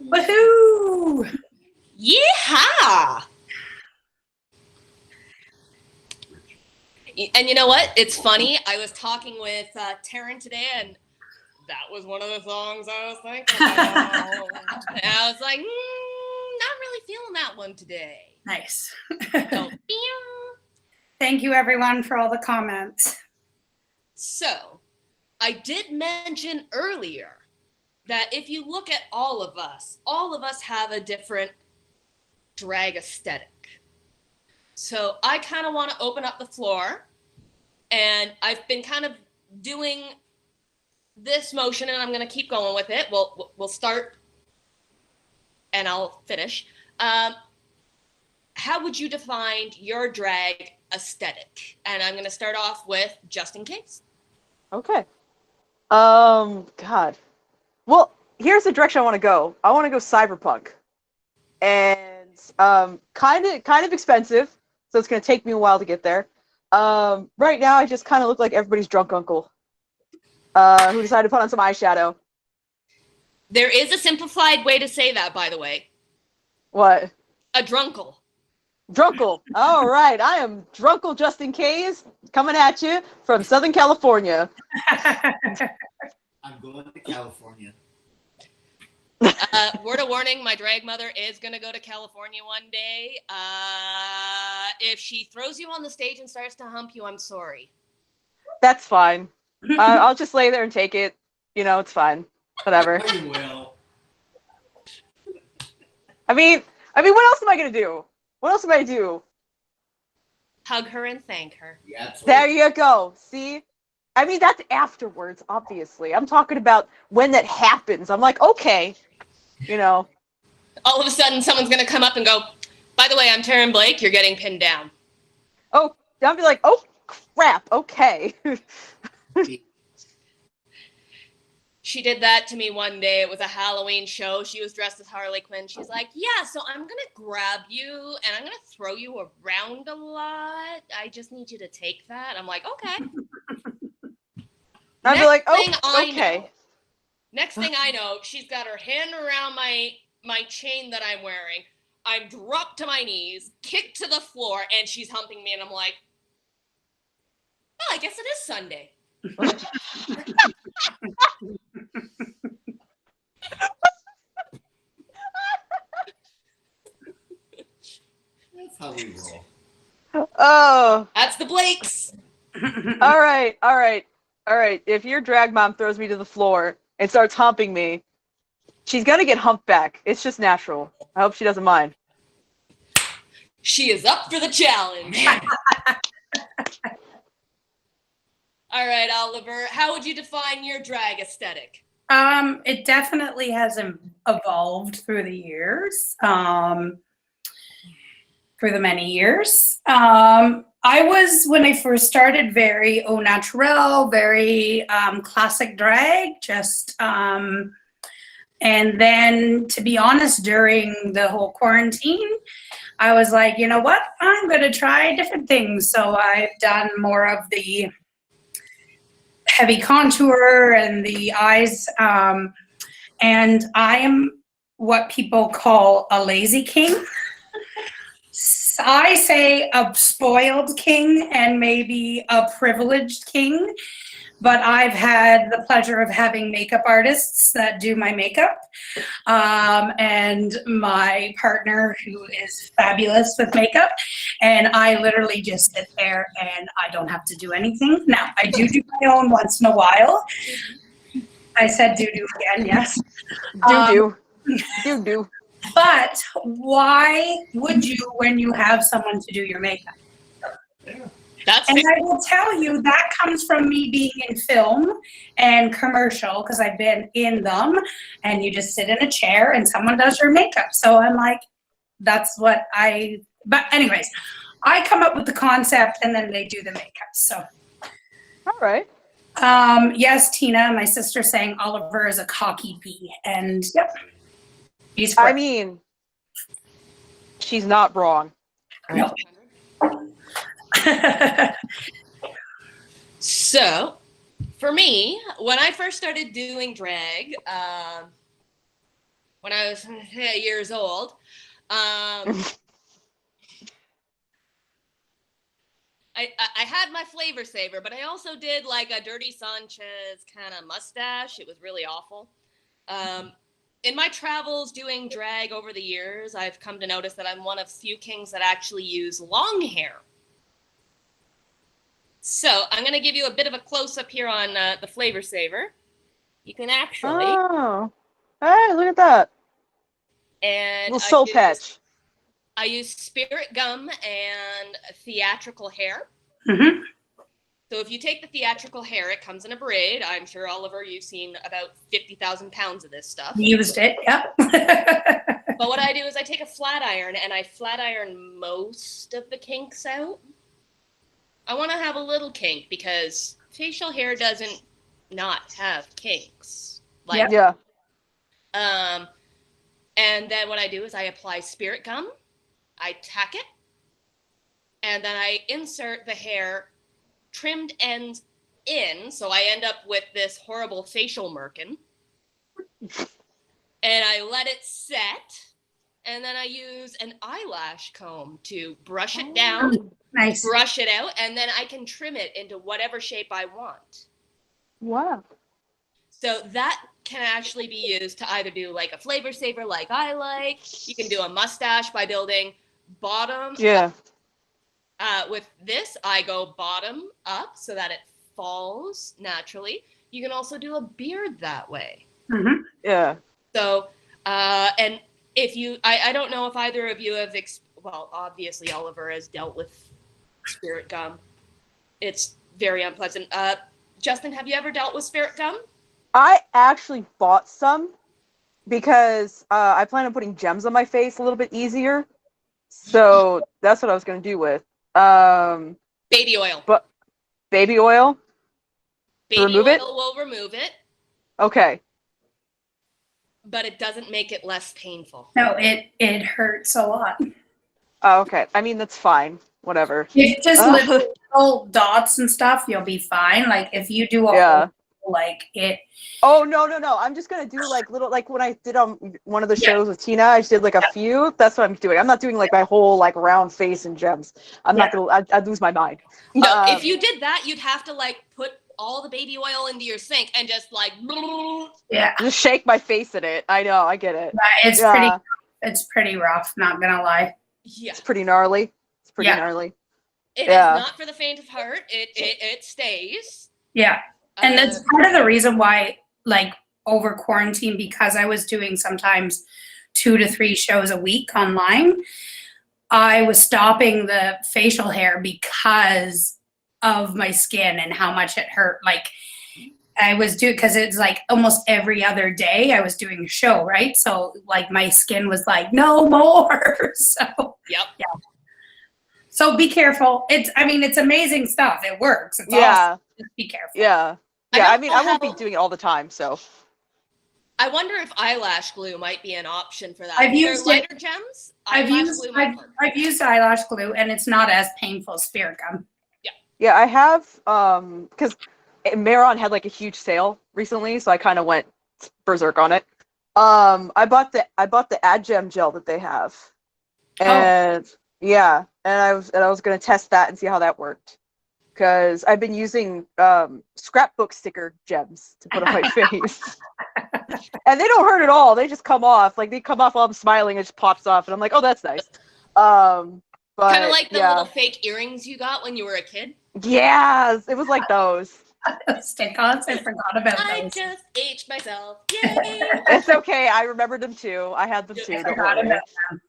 Woohoo! Yeehaw! And you know what? It's funny. I was talking with Taryn today, and that was one of the songs I was thinking about. And I was like, not really feeling that one today. Nice. So, Thank you, everyone, for all the comments. so, I did mention earlier that if you look at all of us have a different drag aesthetic. So I kind of want to open up the floor, and I've been kind of doing this motion, and I'm going to keep going with it. We'll start, and I'll finish. How would you define your drag aesthetic? And I'm going to start off with just in case. Okay. God. Well, here's the direction I want to go. I want to go cyberpunk, and kind of expensive, so it's gonna take me a while to get there. Right now, I just kind of look like everybody's drunk uncle, who decided to put on some eyeshadow. There is a simplified way to say that, by the way. What? A drunkle. Drunkle. All right, I am Drunkle just in case, coming at you from Southern California. I'm going to California. Word of warning, my drag mother is going to go to California one day. If she throws you on the stage and starts to hump you, I'm sorry. That's fine. I'll just lay there and take it. You know, it's fine. Whatever. You will. I mean, what else am I gonna do? What else am I gonna do? Hug her and thank her. Yeah, absolutely. There you go. See? I mean, that's afterwards, obviously. I'm talking about when that happens. I'm like, okay, you know. All of a sudden, someone's going to come up and go, by the way, I'm Taryn Blake. You're getting pinned down. Oh, I'll be like, oh, crap, okay. She did that to me one day. It was a Halloween show. She was dressed as Harley Quinn. She's like, yeah, so I'm going to grab you and I'm going to throw you around a lot. I just need you to take that. I'm like, okay. I'd be like, oh, okay. Next thing I know, she's got her hand around my chain that I'm wearing. I'm dropped to my knees, kicked to the floor, and she's humping me. And I'm like, well, I guess it is Sunday. That's how we roll. Oh. That's the Blakes. All right. If your drag mom throws me to the floor and starts humping me, she's gonna get humped back. It's just natural. I hope she doesn't mind. She is up for the challenge. All right, Oliver, how would you define your drag aesthetic? It definitely has evolved through the years, through the many years. I was, when I first started, very au naturel, very classic drag, just, and then, to be honest, during the whole quarantine, I was like, you know what, I'm going to try different things. So I've done more of the heavy contour and the eyes, and I am what people call a lazy king. I say a spoiled king and maybe a privileged king, but I've had the pleasure of having makeup artists that do my makeup, and my partner who is fabulous with makeup, and I literally just sit there and I don't have to do anything. Now, I do my own once in a while. I said do again, yes. Do. But why would you when you have someone to do your makeup? And I will tell you that comes from me being in film and commercial, because I've been in them, and you just sit in a chair and someone does your makeup. So I'm like, that's what but anyways, I come up with the concept and then they do the makeup. So, All right. yes, Tina, my sister saying Oliver is a cocky bee, and yep, he's. I mean, she's not wrong. No. So, for me, when I first started doing drag, when I was years old, I had my flavor saver, but I also did like a Dirty Sanchez kind of mustache. It was really awful. In my travels doing drag over the years, I've come to notice that I'm one of few kings that actually use long hair. So I'm going to give you a bit of a close-up here on the flavor saver. You can actually... Oh. Hey, look at that. And Little soul patch. I use spirit gum and theatrical hair. Mm-hmm. So if you take the theatrical hair, it comes in a braid. I'm sure, Oliver, you've seen about 50,000 pounds of this stuff. Used it, yep. But what I do is I take a flat iron and I flat iron most of the kinks out. I want to have a little kink because facial hair doesn't not have kinks. Like, Yeah. And then what I do is I apply spirit gum, I tack it, and then I insert the hair trimmed ends in, so I end up with this horrible facial merkin. And I let it set, and then I use an eyelash comb to brush it down, Nice. brush it out, and then I can trim it into whatever shape I want. Wow. So that can actually be used to either do like a flavor saver like I like. You can do a mustache by building bottom. Yeah. With this, I go bottom up so that it falls naturally. You can also do a beard that way. Mm-hmm. Yeah. So, and if you, I don't know if either of you have, well, obviously Oliver has dealt with spirit gum. It's very unpleasant. Justin, have you ever dealt with spirit gum? I actually bought some because I plan on putting gems on my face a little bit easier. So that's what I was going to do with. Baby oil. But baby oil? Baby remove oil it? will remove it, Okay. but it doesn't make it less painful. No, it hurts a lot. Oh, okay. I mean, that's fine. Whatever. If just little dots and stuff, you'll be fine. Like if you do a Yeah. whole, like it. Oh, no. I'm just going to do like little, like when I did on one of the shows with Tina, I just did like a few. That's what I'm doing. I'm not doing like my whole like round face and gems. I'm not going to, I'd lose my mind. No, if you did that, you'd have to like put all the baby oil into your sink and just like. Yeah. Just shake my face in it. I know. I get it. It's pretty rough, not gonna lie. Yeah. It's pretty gnarly. It's pretty Yeah. gnarly. It Yeah. is not for the faint of heart. It stays. Yeah. And that's part of the reason why, like, over quarantine, because I was doing sometimes 2 to 3 shows a week online, I was stopping the facial hair because of my skin and how much it hurt. Like, I was doing, because it's like almost every other day I was doing a show, right? So, like, my skin was like, no more. So, Yep. Yeah. So be careful. It's amazing stuff. It works. It's Yeah. awesome. Just be careful. Yeah. I Yeah. don't I mean, know I won't how- be doing it all the time. So. I wonder if eyelash glue might be an option for that. I've If they're used it. lighter gems. I've eyelash glue might work. used eyelash glue, and it's not as painful as spirit gum. Yeah, I have because Maron had like a huge sale recently, so I kind of went berserk on it. I bought the Ad Gem gel that they have, and yeah, and I was gonna test that and see how that worked, because I've been using scrapbook sticker gems to put on my face, and they don't hurt at all. They just come off, like they come off while I'm smiling. It just pops off, and I'm like, oh, that's nice. But Kind of like the yeah. little fake earrings you got when you were a kid. Yes, it was like those. Stick-ons, I forgot about I those. just aged myself. Yay! It's okay. I remembered them too. I had them too. I Don't forgot worry. about them.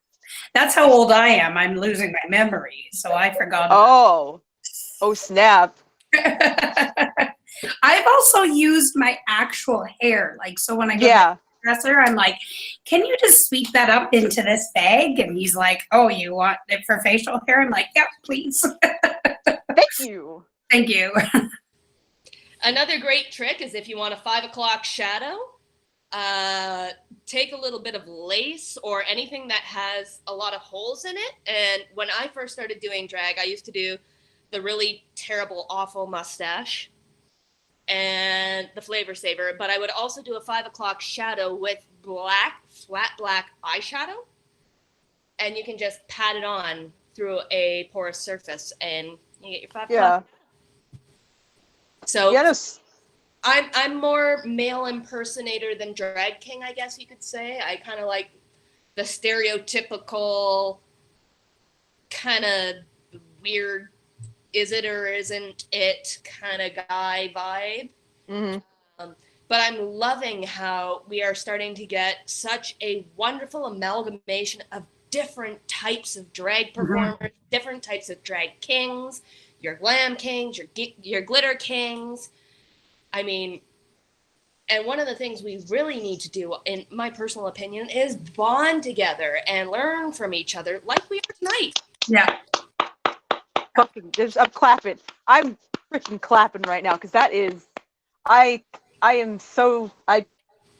That's how old I am. I'm losing my memory, so I forgot. About Oh snap. I've also used my actual hair, like so when I get Yeah. hairdresser. I'm like, can you just sweep that up into this bag? And he's like, oh, you want it for facial hair? I'm like, yeah, please. Thank you. Thank you. Another great trick is if you want a 5 o'clock shadow, take a little bit of lace or anything that has a lot of holes in it. And when I first started doing drag, I used to do the really terrible, awful mustache and the flavor saver, but I would also do a 5 o'clock shadow with flat black eyeshadow, and you can just pat it on through a porous surface and you get your 5 o'clock. So Yes. I'm more male impersonator than drag king, I guess you could say. I kind of like the stereotypical kind of weird, is it or isn't it kind of guy vibe. Mm-hmm. But I'm loving how we are starting to get such a wonderful amalgamation of different types of drag performers, different types of drag kings, your glam kings, your glitter kings. I mean, and one of the things we really need to do, in my personal opinion, is bond together and learn from each other like we are tonight. Yeah. I'm clapping. I'm freaking clapping right now because that is, I'm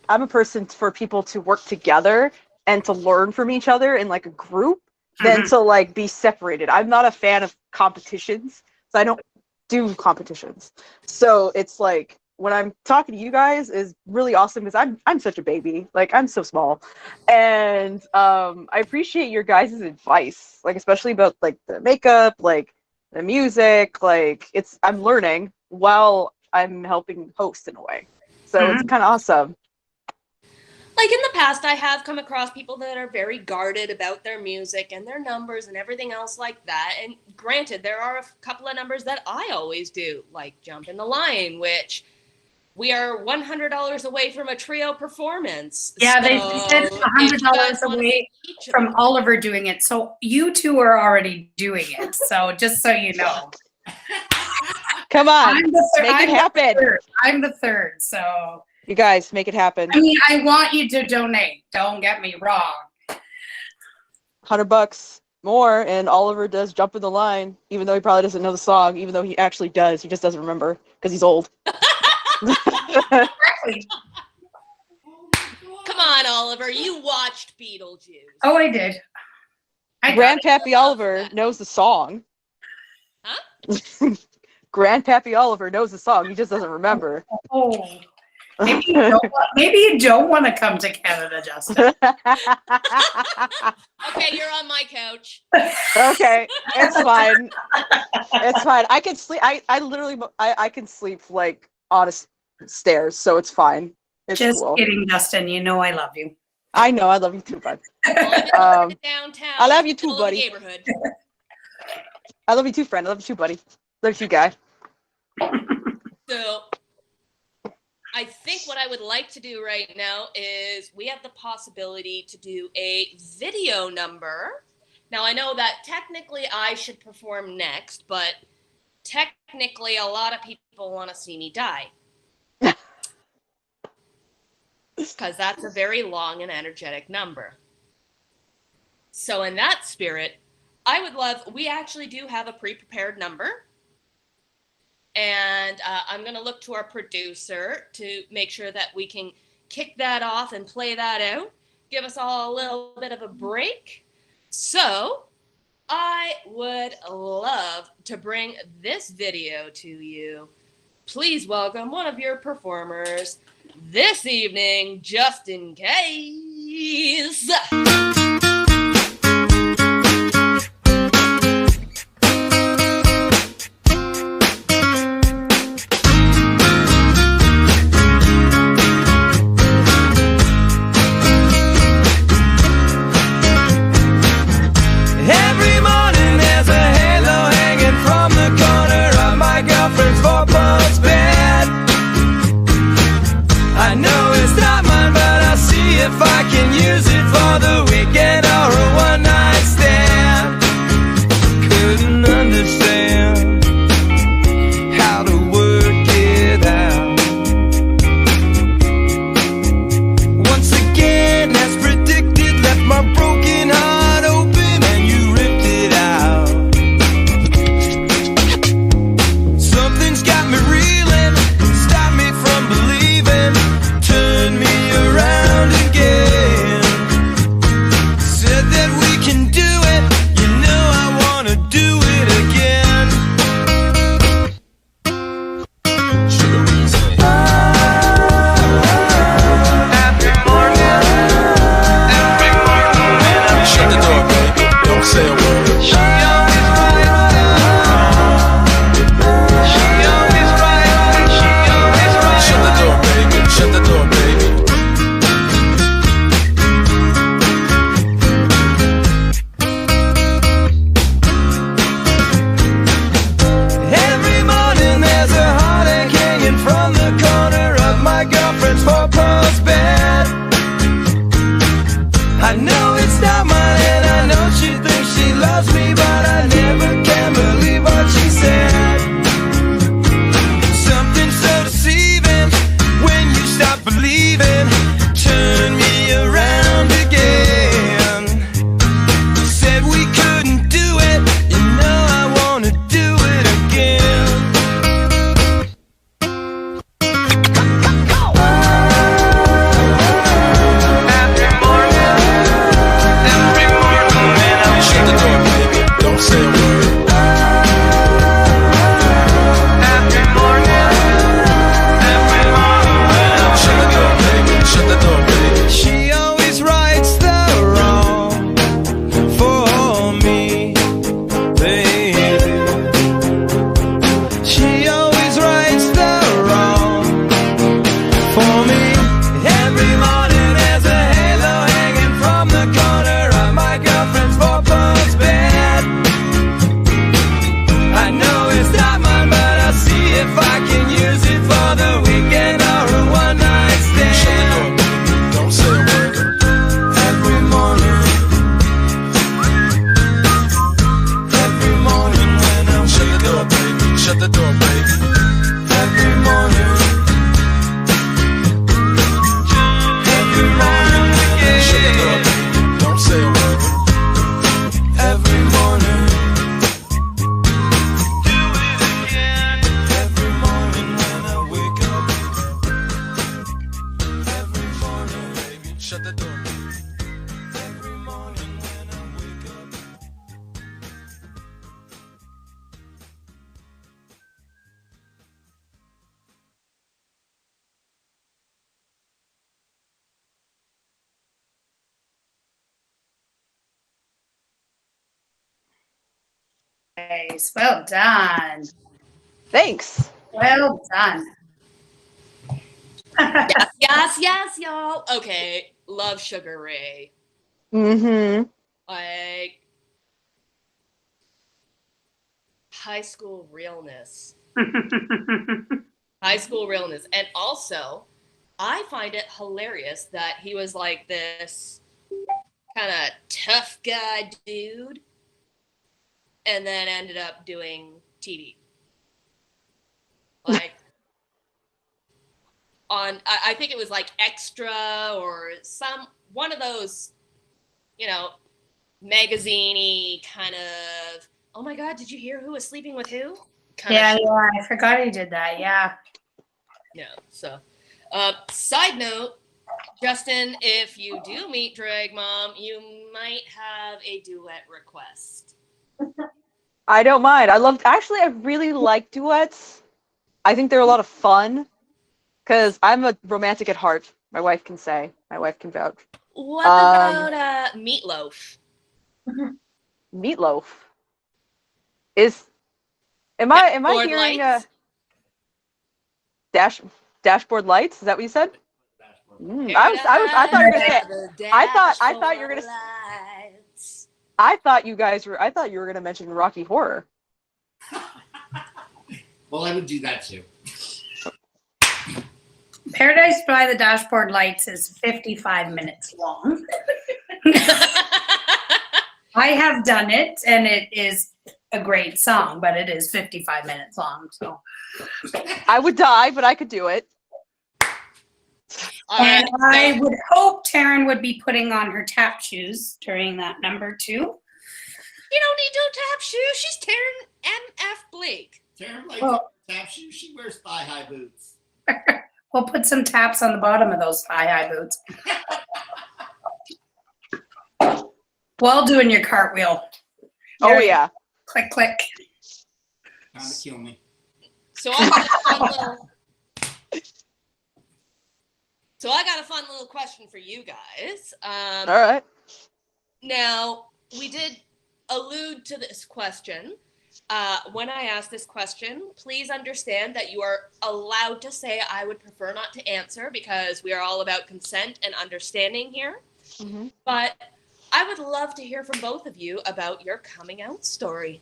a person for people to work together and to learn from each other in like a group than to like be separated. I'm not a fan of competitions, so I don't do competitions. So it's like when I'm talking to you guys is really awesome because I'm such a baby. Like I'm so small. And I appreciate your guys' advice, like especially about like the makeup, like the music, like I'm learning while I'm helping host in a way. So it's kind of awesome. Like in the past, I have come across people that are very guarded about their music and their numbers and everything else like that. And granted, there are a couple of numbers that I always do, like Jump in the Line, which we are $100 away from a trio performance. Yeah, so they said $100 away from Oliver doing it. So you two are already doing it. So just so you know. Come on, make it happen. I'm the third, so. You guys, make it happen. I mean, I want you to donate. Don't get me wrong. $100 more, and Oliver does Jump in the Line, even though he probably doesn't know the song, even though he actually does. He just doesn't remember because he's old. Exactly. Come on, Oliver. You watched Beetlejuice. Oh, I did. Grandpappy Oliver knows the song. Huh? Grandpappy Oliver knows the song. He just doesn't remember. Oh. Maybe you don't want to come to Canada, Justin. Okay, you're on my couch. Okay, it's fine. It's fine. I can sleep. I literally I can sleep like on stairs, so it's fine. It's Just cool. kidding, Justin. You know I love you. I know. I love you too, bud. Downtown. I love you too, middle of the buddy. neighborhood. I love you too, friend. I love you too, buddy. Love you, guy. So I think what I would like to do right now is we have the possibility to do a video number. Now, I know that technically I should perform next, but technically a lot of people want to see me die. Because that's a very long and energetic number. So in that spirit, I would love, we actually do have a pre-prepared number. And I'm going to look to our producer to make sure that we can kick that off and play that out. Give us all a little bit of a break. So I would love to bring this video to you. Please welcome one of your performers this evening, just in case. I know it's not mine, but I'll see if I can use it for the weekend. say a word. She always right. She always right. She always right. Shut the door, baby. Shut the door, baby. Every morning there's a heartache hanging from the corner of my girlfriend's four-post bed. I know it's not mine and I know she thinks she loves me, but I never can believe what she said. Something so deceiving when you stop believing. Turn me around again. Said we couldn't do it, you know I wanna do it again. Shut the door, baby. Don't say a word. Shut the door, baby. Shut the door, baby. She always rights the wrong for me, baby. She always rights the wrong for me. Every morning there's a halo hanging from the corner of my girlfriend's four-post bed. I know it's not mine, but I'll see if I can use it for the weekend or a one-night stand. Shut the door, baby. Don't say a word. Every morning. Every morning when I'm shut the door, baby. Shut the door, baby. Every morning. Every morning when shut the door, baby. Don't say a word. Every morning. Do it again. Every morning when I wake up. Every morning, baby. Shut the door, baby. Every morning when I wake up. Nice. Well done. Thanks. Well done. Yes, y'all. Okay, love Sugar Ray. Mm-hmm. Like high school realness. High school realness. And also, I find it hilarious that he was like this kind of tough guy dude and then ended up doing TV. Like on I think it was like Extra or one of those, you know, magazine-y kind of, oh my God, did you hear who was sleeping with who? Yeah, I forgot he did that. Yeah. No. So, side note, Justin, if you do meet Drag Mom, you might have a duet request. I don't mind. I really like duets. I think they're a lot of fun because I'm a romantic at heart. My wife can vouch. What about Meatloaf? Meatloaf. Am I hearing Dashboard Lights? Is that what you said? I thought you were gonna say. I thought you were gonna. I thought you were gonna mention Rocky Horror. Well, I would do that too. Paradise by the Dashboard Lights is 55 minutes long. I have done it, and it is a great song, but it is 55 minutes long. So I would die, but I could do it. And I would hope Taryn would be putting on her tap shoes during that number 2. You don't need no tap shoes. She's Taryn M.F. Blake. Taryn likes tap shoes. She wears thigh-high boots. We'll put some taps on the bottom of those thigh-high boots. While doing your cartwheel. Oh, yeah. Click, click. Trying to kill me. So I got a fun little question for you guys. All right. Now, we did allude to this question, when I ask this question, please understand that you are allowed to say I would prefer not to answer because we are all about consent and understanding here. Mm-hmm. But I would love to hear from both of you about your coming out story.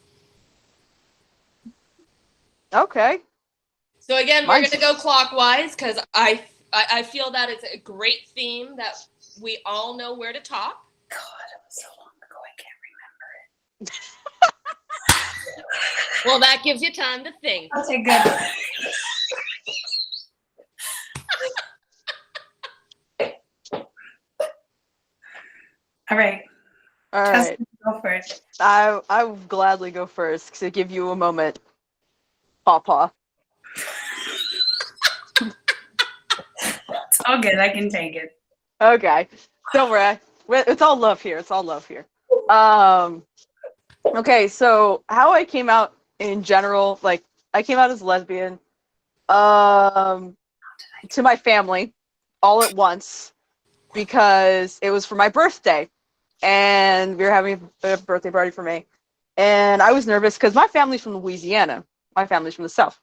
Okay. So again, we're Mine's- going to go clockwise because I feel that it's a great theme that we all know where to talk. God, it was so long ago, I can't remember it. Well, that gives you time to think. Okay, good. All right, All right. go for it. I will gladly go first to give you a moment, Pawpaw. It's all good. I can take it. Okay. Don't worry. It's all love here. It's all love here. Okay, so how I came out in general, like I came out as lesbian, to my family all at once because it was for my birthday and we were having a birthday party for me. And I was nervous because my family's from Louisiana. My family's from the South.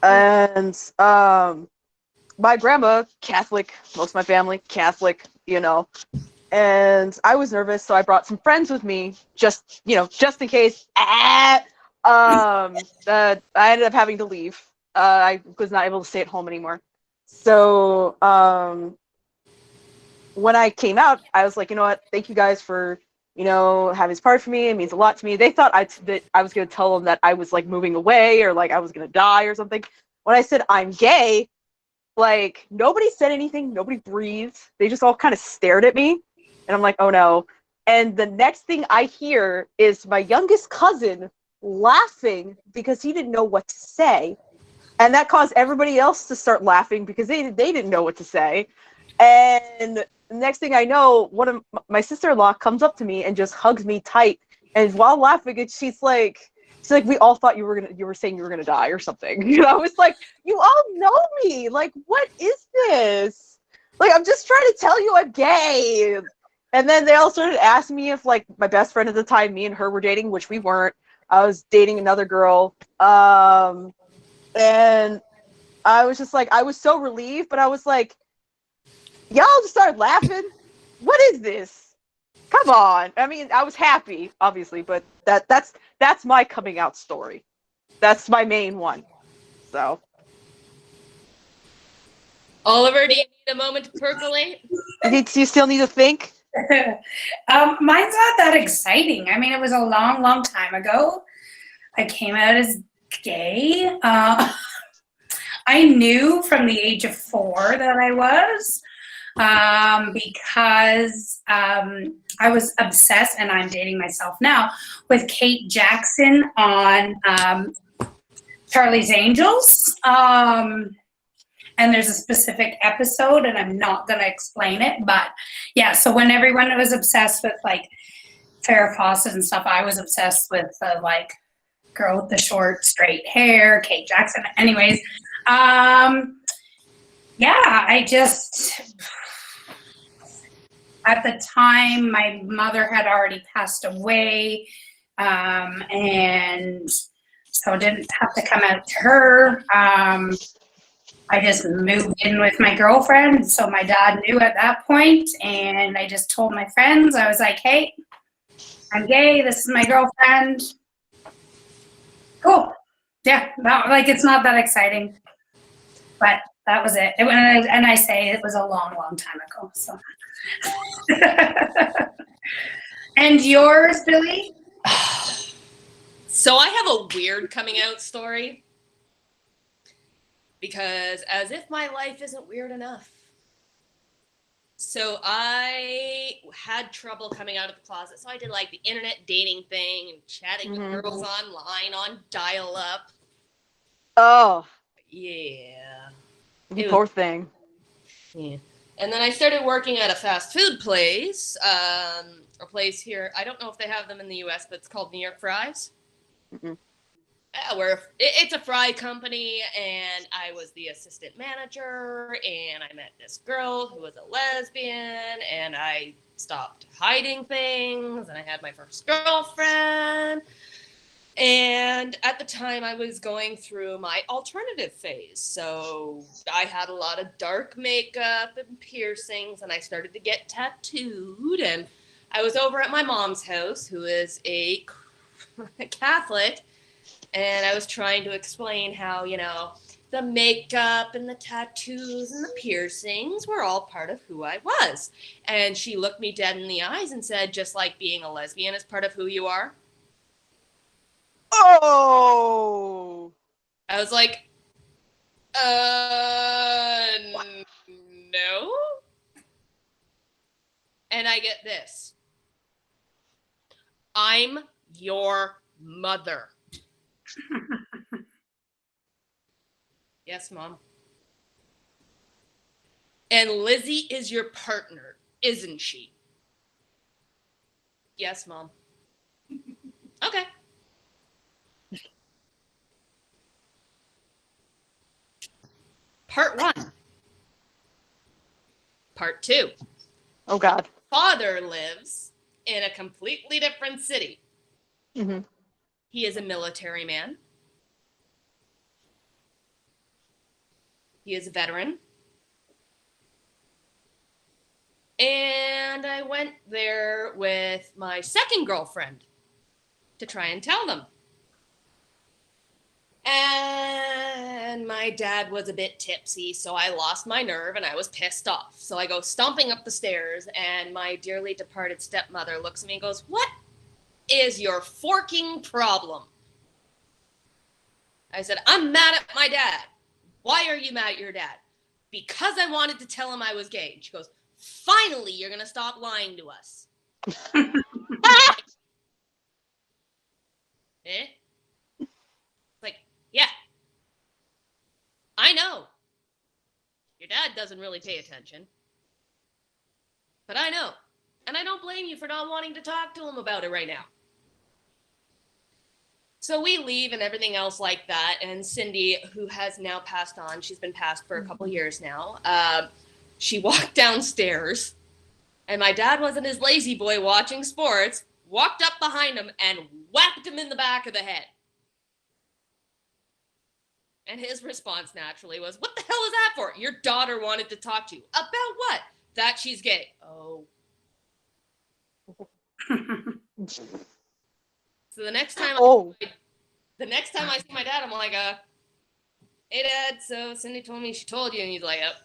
And my grandma, Catholic, most of my family, Catholic, you know. And I was nervous, so I brought some friends with me, just in case. I ended up having to leave. I was not able to stay at home anymore. So when I came out, I was like, you know what? Thank you guys for having this party for me. It means a lot to me. They thought that I was going to tell them that I was like moving away or like I was going to die or something. When I said I'm gay, like nobody said anything. Nobody breathed. They just all kind of stared at me. And I'm like, oh no. And the next thing I hear is my youngest cousin laughing because he didn't know what to say. And that caused everybody else to start laughing because they didn't know what to say. And the next thing I know, one of my sister-in-law comes up to me and just hugs me tight. And while laughing, she's like, we all thought you were saying you were gonna die or something. I was like, you all know me. Like, what is this? Like, I'm just trying to tell you I'm gay. And then they all started asking me if like my best friend at the time, me and her were dating, which we weren't. I was dating another girl. And I was just like, I was so relieved, but I was like, y'all just started laughing. What is this? Come on. I mean, I was happy, obviously, but that's my coming out story. That's my main one. So. Oliver, do you need a moment to percolate? Do you still need to think? Mine's not that exciting. I mean, it was a long, long time ago. I came out as gay. I knew from the age of 4 that I was. Because I was obsessed, and I'm dating myself now, with Kate Jackson on Charlie's Angels. And there's a specific episode, and I'm not going to explain it, but yeah, so when everyone was obsessed with like Farrah Fawcett and stuff, I was obsessed with the like girl with the short, straight hair, Kate Jackson. Anyways, yeah, I just, at the time, my mother had already passed away, and so I didn't have to come out to her. I just moved in with my girlfriend, so my dad knew at that point, and I just told my friends, I was like, hey, I'm gay, this is my girlfriend. Cool. Yeah, it's not that exciting, but that was it. And I say it was a long, long time ago. So, and yours, Billy? So I have a weird coming out story because as if my life isn't weird enough. So I had trouble coming out of the closet. So I did like the internet dating thing and chatting with girls online on dial-up. Oh. Yeah. You poor thing. Yeah. And then I started working at a fast food place, a place here. I don't know if they have them in the U.S., but it's called New York Fries. Mm-mm. It's a fry company, and I was the assistant manager, and I met this girl who was a lesbian, and I stopped hiding things, and I had my first girlfriend. And at the time, I was going through my alternative phase. So I had a lot of dark makeup and piercings, and I started to get tattooed. And I was over at my mom's house, who is a Catholic, and I was trying to explain how, the makeup and the tattoos and the piercings were all part of who I was. And she looked me dead in the eyes and said, just like being a lesbian is part of who you are. Oh. I was like, no. And I get this. I'm your mother. Yes, Mom. And Lizzie is your partner, isn't she? Yes, Mom. Okay. Part 1. Part 2. Oh, God. Father lives in a completely different city. Mm-hmm. He is a military man. He is a veteran. And I went there with my second girlfriend to try and tell them. And my dad was a bit tipsy, so I lost my nerve and I was pissed off. So I go stomping up the stairs, and my dearly departed stepmother looks at me and goes, "What is your forking problem?" I said, "I'm mad at my dad." "Why are you mad at your dad?" "Because I wanted to tell him I was gay." And she goes, "Finally, you're going to stop lying to us." Eh? Like, yeah. I know. Your dad doesn't really pay attention. But I know. And I don't blame you for not wanting to talk to him about it right now. So we leave and everything else like that. And Cindy, who has now passed on, she's been passed for a couple years now, she walked downstairs. And my dad wasn't his lazy boy watching sports, walked up behind him and whacked him in the back of the head. And his response naturally was, "What the hell is that for?" "Your daughter wanted to talk to you." "About what?" "That she's gay." "Oh." So the next time I see my dad, I'm like, "Hey, Dad, so Cindy told me she told you." And he's like, "Yep."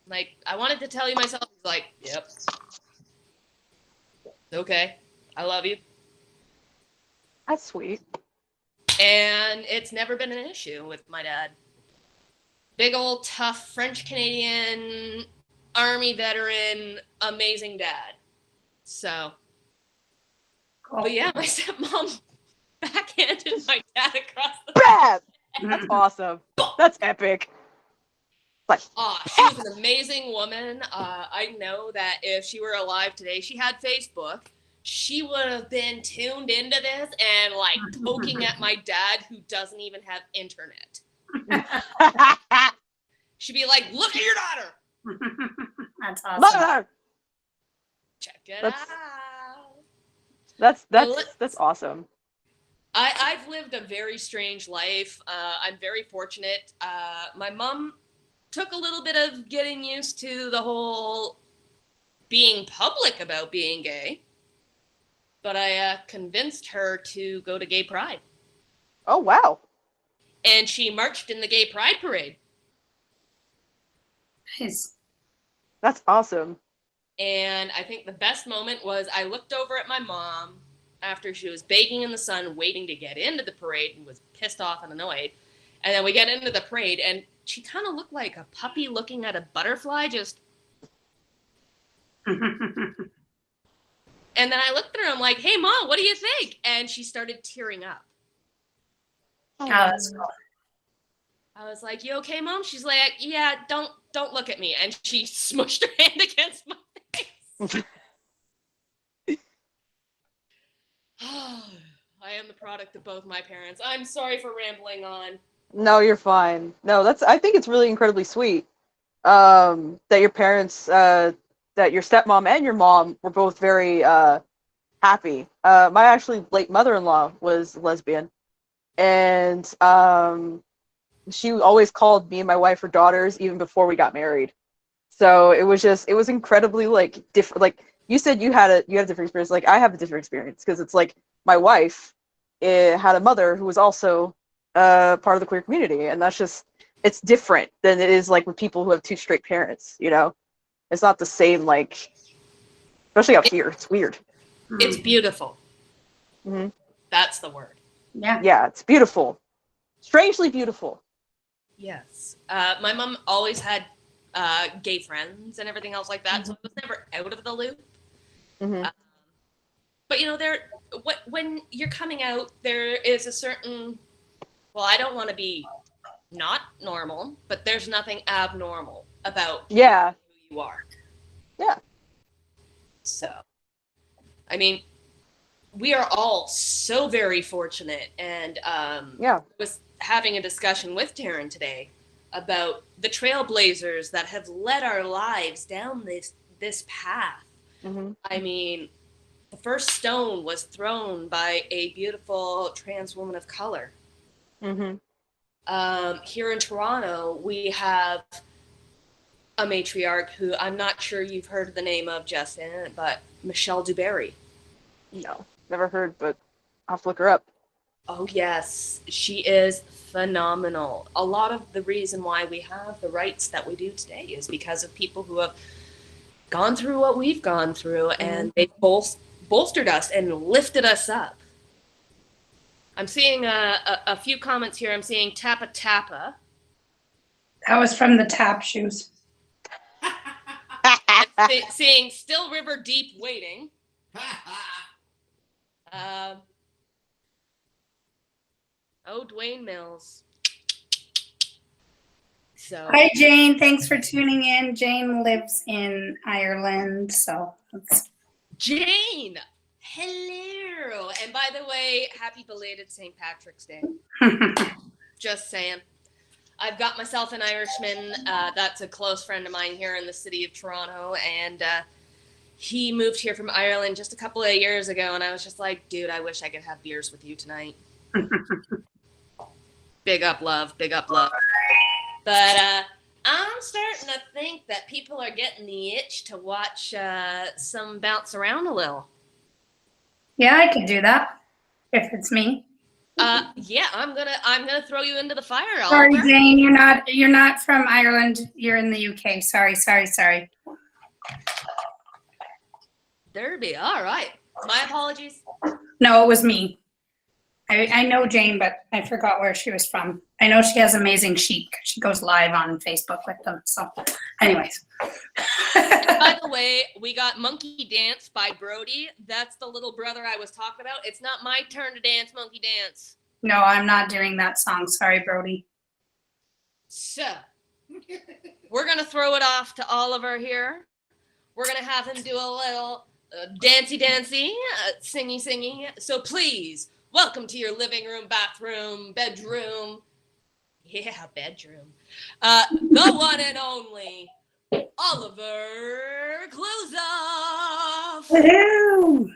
I'm like, "I wanted to tell you myself." He's like, "Yep. Okay. I love you." That's sweet. And it's never been an issue with my dad. Big old tough French Canadian Army veteran, amazing dad. So, but yeah, my stepmom backhanded my dad across the Bad. That's awesome. That's epic. She was an amazing woman. I know that if she were alive today, she had Facebook, she would have been tuned into this and like poking at my dad, who doesn't even have internet. She'd be like, "Look at your daughter." That's awesome. Check it That's- out. That's awesome. I've lived a very strange life. I'm very fortunate. My mom took a little bit of getting used to the whole being public about being gay, but I convinced her to go to gay pride. Oh, wow. And she marched in the gay pride parade. Nice. That's awesome. And I think the best moment was I looked over at my mom after she was baking in the sun, waiting to get into the parade, and was pissed off and annoyed. And then we get into the parade, and she kind of looked like a puppy looking at a butterfly, just. And then I looked at her, I'm like, "Hey, Mom, what do you think?" And she started tearing up. Oh, that's cool. I was like, "You okay, Mom?" She's like, "Yeah, don't look at me." And she smushed her hand against my face. I am the product of both my parents. I'm sorry for rambling on. No, you're fine. No, I think it's really incredibly sweet. That your parents, that your stepmom and your mom were both very happy. My actually late mother-in-law was lesbian, and she always called me and my wife her daughters even before we got married. So it was incredibly like different. Like you said, you have a different experience. Like I have a different experience because it's like my wife had a mother who was also part of the queer community, and it's different than it is like with people who have two straight parents. It's not the same, like, especially up here. It's weird. It's beautiful. Mm-hmm. That's the word. Yeah, it's beautiful. Strangely beautiful. Yes. My mom always had gay friends and everything else like that, so I was never out of the loop. Mm-hmm. But when you're coming out, there is a certain, well, I don't want to be not normal, but there's nothing abnormal about who you are. Yeah. So, I mean, we are all so very fortunate, and was having a discussion with Taryn today about the trailblazers that have led our lives down this path. Mm-hmm. I mean, the first stone was thrown by a beautiful trans woman of color. Mm-hmm. Here in Toronto, we have a matriarch who I'm not sure you've heard of the name of, Justin, but Michelle Dubarry. No, never heard, but I'll have to look her up. Oh, yes. She is phenomenal. A lot of the reason why we have the rights that we do today is because of people who have gone through what we've gone through, and they bolstered us and lifted us up. I'm seeing a few comments here. I'm seeing Tappa Tappa. That was from the tap shoes. Seeing Still River Deep Waiting. Dwayne Mills. So Hi, Jane. Thanks for tuning in. Jane lives in Ireland, so that's... Jane, hello. And by the way, happy belated St. Patrick's Day. Just saying. I've got myself an Irishman. That's a close friend of mine here in the city of Toronto, and he moved here from Ireland just a couple of years ago, and I was just like, dude, I wish I could have beers with you tonight. Big up love, big up love. But I'm starting to think that people are getting the itch to watch some bounce around a little. Yeah, I could do that if it's me. Yeah, I'm gonna throw you into the fire, Oliver. Sorry, Jane, you're not from Ireland. You're in the UK. Sorry. Derby, all right. My apologies. No, it was me. I know Jane, but I forgot where she was from. I know she has amazing sheep because she goes live on Facebook with them. So, anyways. By the way, we got Monkey Dance by Brody. That's the little brother I was talking about. It's not my turn to dance Monkey Dance. No, I'm not doing that song. Sorry, Brody. So, we're going to throw it off to Oliver here. We're going to have him do a little dancey, singy. So please, welcome to your living room, bathroom, bedroom. Yeah, bedroom. The one and only Oliver Closeoff. Woohoo!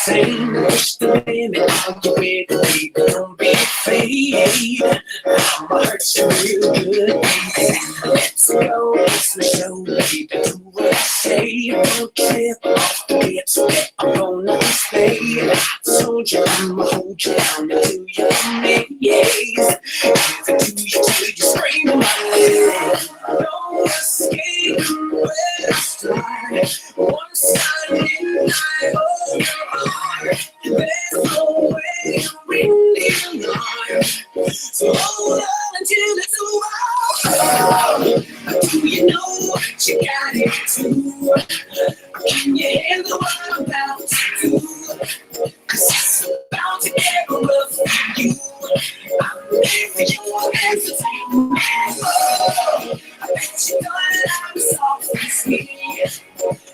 Push the limit, argue with the people, don't be afraid. My heart's real good, baby. Let's go, it's the show, baby. Do what I say, don't trip off the bits that I'm gonna stay. I told you I'ma hold you down until your knees. Give it to you till you scream my name. No escape from where I start. Once I'm in, I hold your heart. There's no way to win the alarm. So hold on until it's over. Do you know what you got into? Can you handle what I'm about to do? 'Cause it's about to get rough for you. I'm ready for your entertainment. Oh, I bet you know that I'm soft and sweet.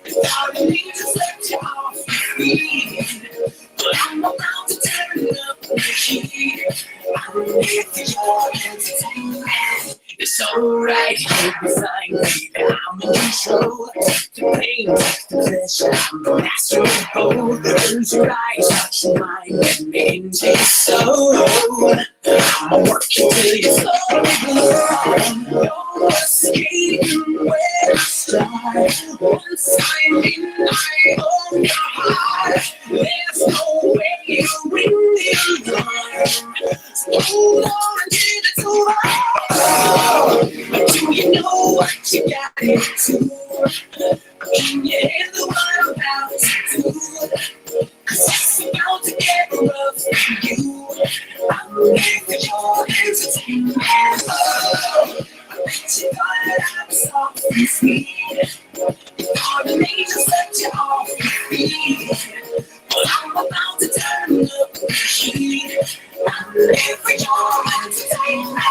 Without me, just let you off your feet. But I'm about to turn up the heat. I'm ready for your entertainment. It's alright, you'll be fine, baby. I'm in control. The pain, the pleasure, I'm the master of both. Close your eyes, touch your mind, let me into your soul. I'ma work you till you slowly blow. No escaping when I strike. Once I'm in, I own your heart. There's no way you win the alarm. So hold on until it's over. Do you know what you got into? Can you handle what I'm about to do? 'Cause it's about to get rough for you. I'm ready for your entertainment. Oh, I bet you thought that I was soft and sweet. Pardon me, just let you off your feet. But I'm about to turn up the heat. I'm ready for your entertainment.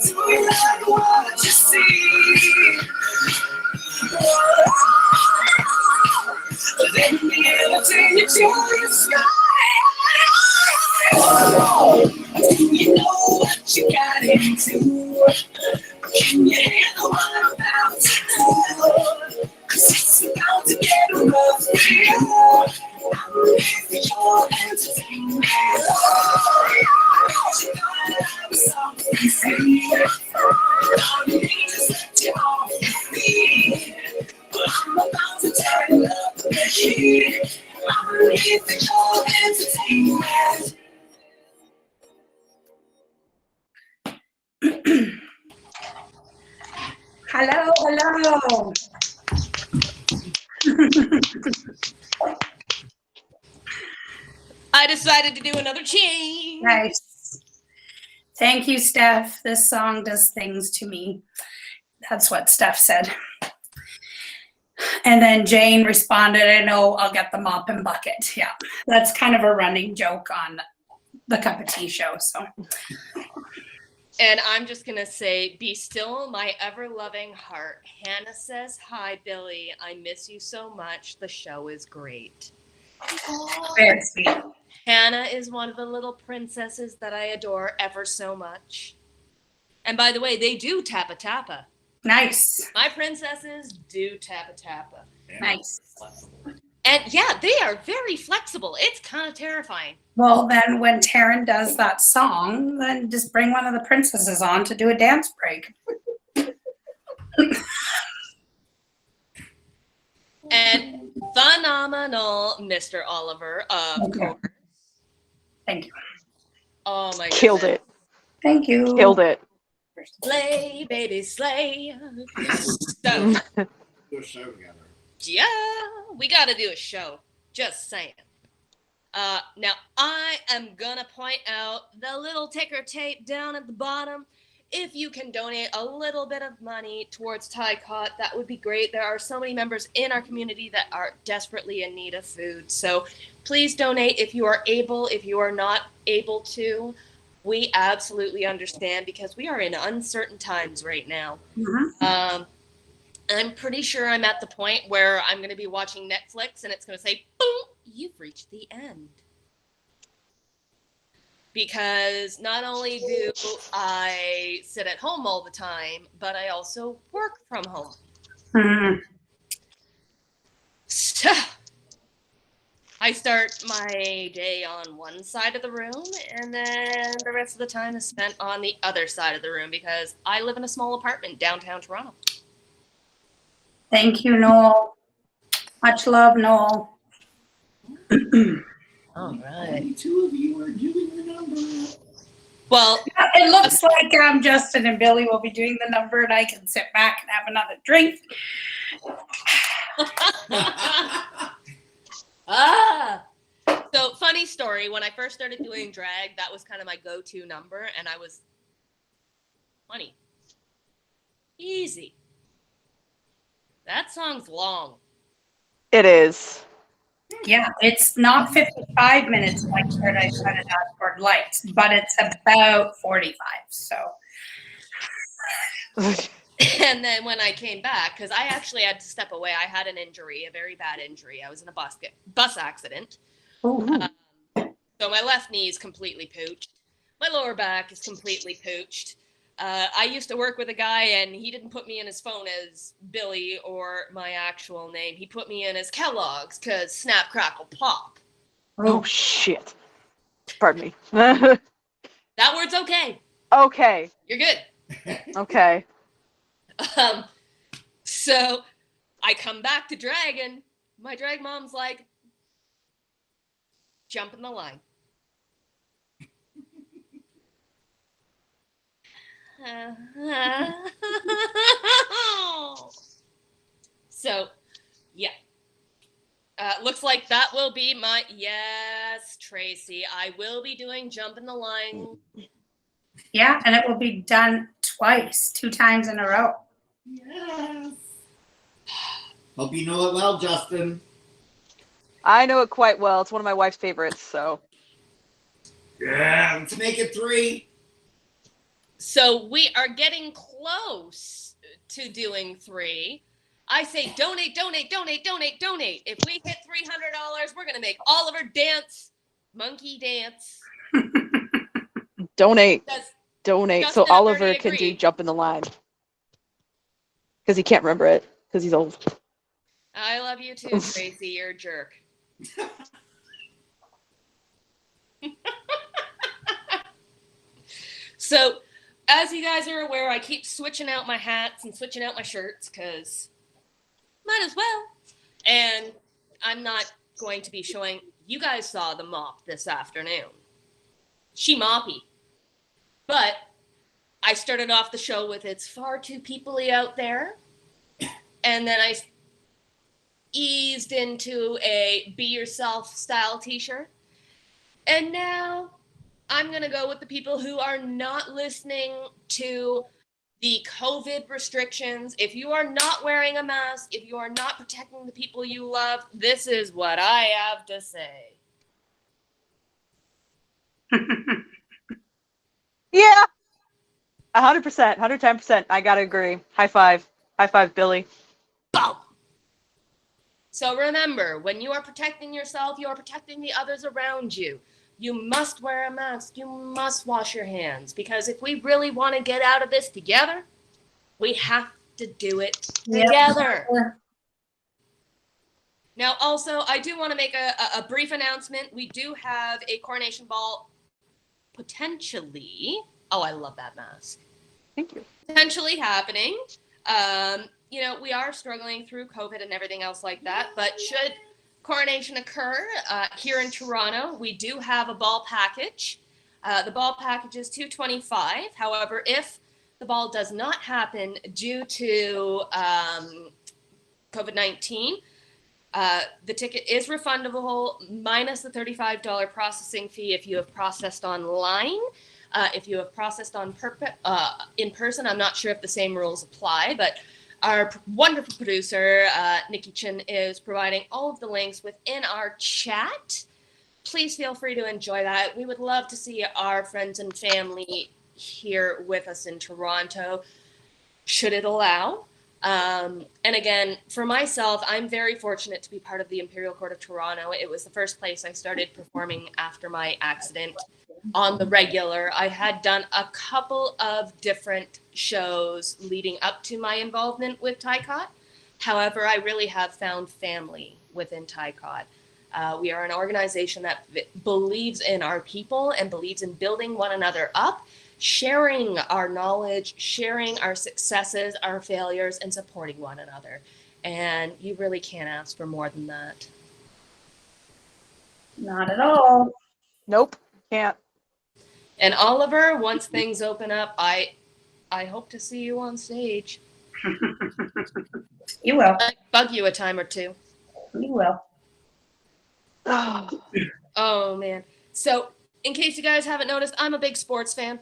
Do you like what you see? Let me entertain you till the sky. Do you know what you got into? Can you handle what I'm about to do? 'Cause it's about to get rough for you. I'm ready for your entertainment. You know that I'm something sweet. Don't need to set you off your feet. But I'm about to turn up the heat. I'm ready for your entertainment. Hello, hello. I decided to do another change. Nice. Thank you, Steph. This song does things to me. That's what Steph said. And then Jane responded, I know, I'll get the mop and bucket. Yeah, that's kind of a running joke on the Cup of Tea show. So, And I'm just going to say, be still, my ever-loving heart. Hannah says, hi, Billy. I miss you so much. The show is great. very sweet. Hannah is one of the little princesses that I adore ever so much. And by the way, they do Tappa Tappa. Nice. My princesses do Tappa Tappa. Nice. And yeah, they are very flexible. It's kind of terrifying. Well, then when Taryn does that song, then just bring one of the princesses on to do a dance break. And phenomenal Mr. Oliver, of Okay. course. Thank you. Oh my Killed goodness. it. Thank you. Killed it. Slay, baby, slay. So, Do a show together. yeah, we got to do a show. Just saying. Now, I am going to point out the little ticker tape down at the bottom. If you can donate a little bit of money towards Ty Cot, that would be great. There are so many members in our community that are desperately in need of food. So please donate if you are able. If you are not able to, we absolutely understand because we are in uncertain times right now. Mhm. I'm pretty sure I'm at the point where I'm going to be watching Netflix and it's going to say, boom, you've reached the end. Because not only do I sit at home all the time, but I also work from home. Mhm. So I start my day on one side of the room, and then the rest of the time is spent on the other side of the room because I live in a small apartment downtown Toronto. Thank you, Noel. Much love, Noel. All right. Two of you are doing the number. Well, It looks like Justin and Billy will be doing the number, and I can sit back and have another drink. So funny story, when I first started doing drag, that was kind of my go-to number, and I was 20. Easy. That song's long. It is. Yeah, it's not 55 minutes like Paradise by the Dashboard Lights, but it's about 45. So And then when I came back, because I actually had to step away, I had an injury, a very bad injury. I was in a bus accident. So my left knee is completely pooched. My lower back is completely pooched. I used to work with a guy, and he didn't put me in his phone as Billy or my actual name. He put me in as Kellogg's, because snap, crackle, pop. Oh, shit. Pardon me. That word's okay. Okay. You're good. Okay. So I come back to drag, and my drag mom's like, jump in the line. So, yeah. Looks like that will be my, yes, Tracy, I will be doing jump in the line. yeah, and it will be done twice, 2 times in a row. Yes. Hope you know it well, Justin. I know it quite well. It's one of my wife's favorites, so. Yeah, let's make it 3. So we are getting close to doing 3. I say donate, donate, donate, donate, donate. If we hit $300, we're going to make Oliver dance, monkey dance. Donate. Does Donate. Justin So Oliver already can do agree? jump in the line. Because he can't remember it. Because he's old. I love you too, Tracy. You're a jerk. So, as you guys are aware, I keep switching out my hats and switching out my shirts because might as well. And I'm not going to be showing. You guys saw the mop this afternoon. She moppy. But I started off the show with "It's far too peoply out there." And then I eased into a "Be Yourself" style t-shirt. And now I'm going to go with the people who are not listening to the COVID restrictions. If you are not wearing a mask, if you are not protecting the people you love, this is what I have to say. Yeah. 100%. 110%. I gotta agree. High five. High five, Billy. Boom! So remember, when you are protecting yourself, you are protecting the others around you. You must wear a mask. You must wash your hands. Because if we really want to get out of this together, we have to do it together. Yep. Now, also, I do want to make a brief announcement. We do have a coronation ball potentially. Oh, I love that mask. Thank you. Potentially happening. You know, we are struggling through COVID and everything else like that, but should coronation occur here in Toronto, we do have a ball package. The ball package is $225. However, if the ball does not happen due to COVID-19, the ticket is refundable minus the $35 processing fee if you have processed online. If you have processed in person, I'm not sure if the same rules apply, but our wonderful producer, Nikki Chin, is providing all of the links within our chat. Please feel free to enjoy that. We would love to see our friends and family here with us in Toronto, should it allow. And again, for myself, I'm very fortunate to be part of the Imperial Court of Toronto. It was the first place I started performing after my accident on the regular. I had done a couple of different shows leading up to my involvement with TICOT. However, I really have found family within TICOT. We are an organization that believes in our people and believes in building one another up, sharing our knowledge, sharing our successes, our failures, and supporting one another. And you really can't ask for more than that. Not at all. Nope. Can't. And Oliver, once things open up, I hope to see you on stage. You will. I bug you a time or two. You will. Oh man. So, in case you guys haven't noticed, I'm a big sports fan.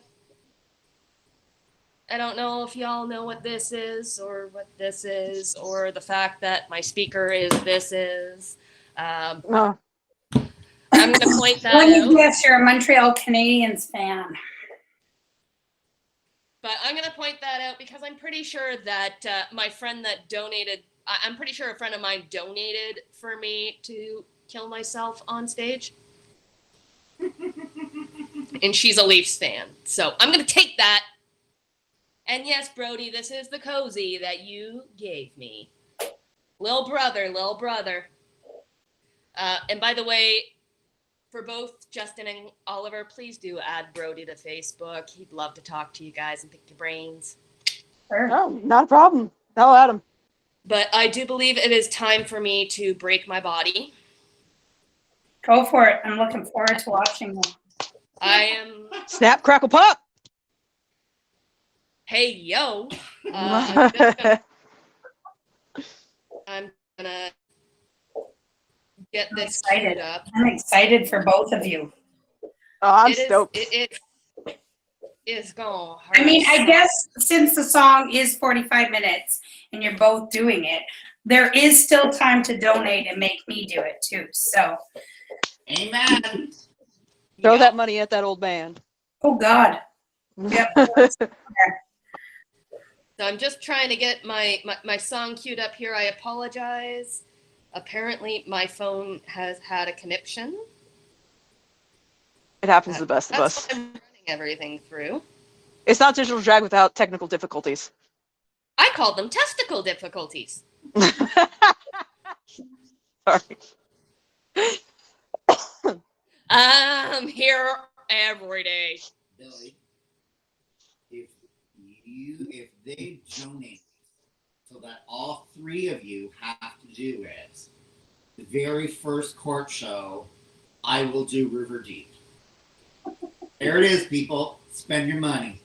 I don't know if y'all know what this is or what this is or the fact that my speaker is this is. No. I'm going to point that Let me out. guess, you're a Montreal Canadiens fan. But I'm going to point that out because I'm pretty sure that my friend that donated, I'm pretty sure a friend of mine donated for me to kill myself on stage. And she's a Leafs fan. So I'm going to take that. And yes, Brody, this is the cozy that you gave me. Lil brother. And by the way, for both Justin and Oliver, please do add Brody to Facebook. He'd love to talk to you guys and pick your brains. Sure. No, not a problem. Hell at him. But I do believe it is time for me to break my body. Go for it. I'm looking forward to watching you. I am... Snap, crackle, pop! Hey, yo. I'm gonna get this queued up. I'm excited for both of you. I'm stoked. It is gonna hurt. I mean, I guess since the song is 45 minutes and you're both doing it, there is still time to donate and make me do it too. So, Amen. Throw that money at that old man. oh God. Yep. So I'm just trying to get my song queued up here. I apologize. Apparently, my phone has had a conniption. It happens to the best of That's us. what I'm running everything through. It's not digital drag without technical difficulties. I called them testicle difficulties. Sorry. I'm here every day. Billy, if they donate so that all three of you have to do it, the very first court show, I will do River Deep. There it is, people. Spend your money.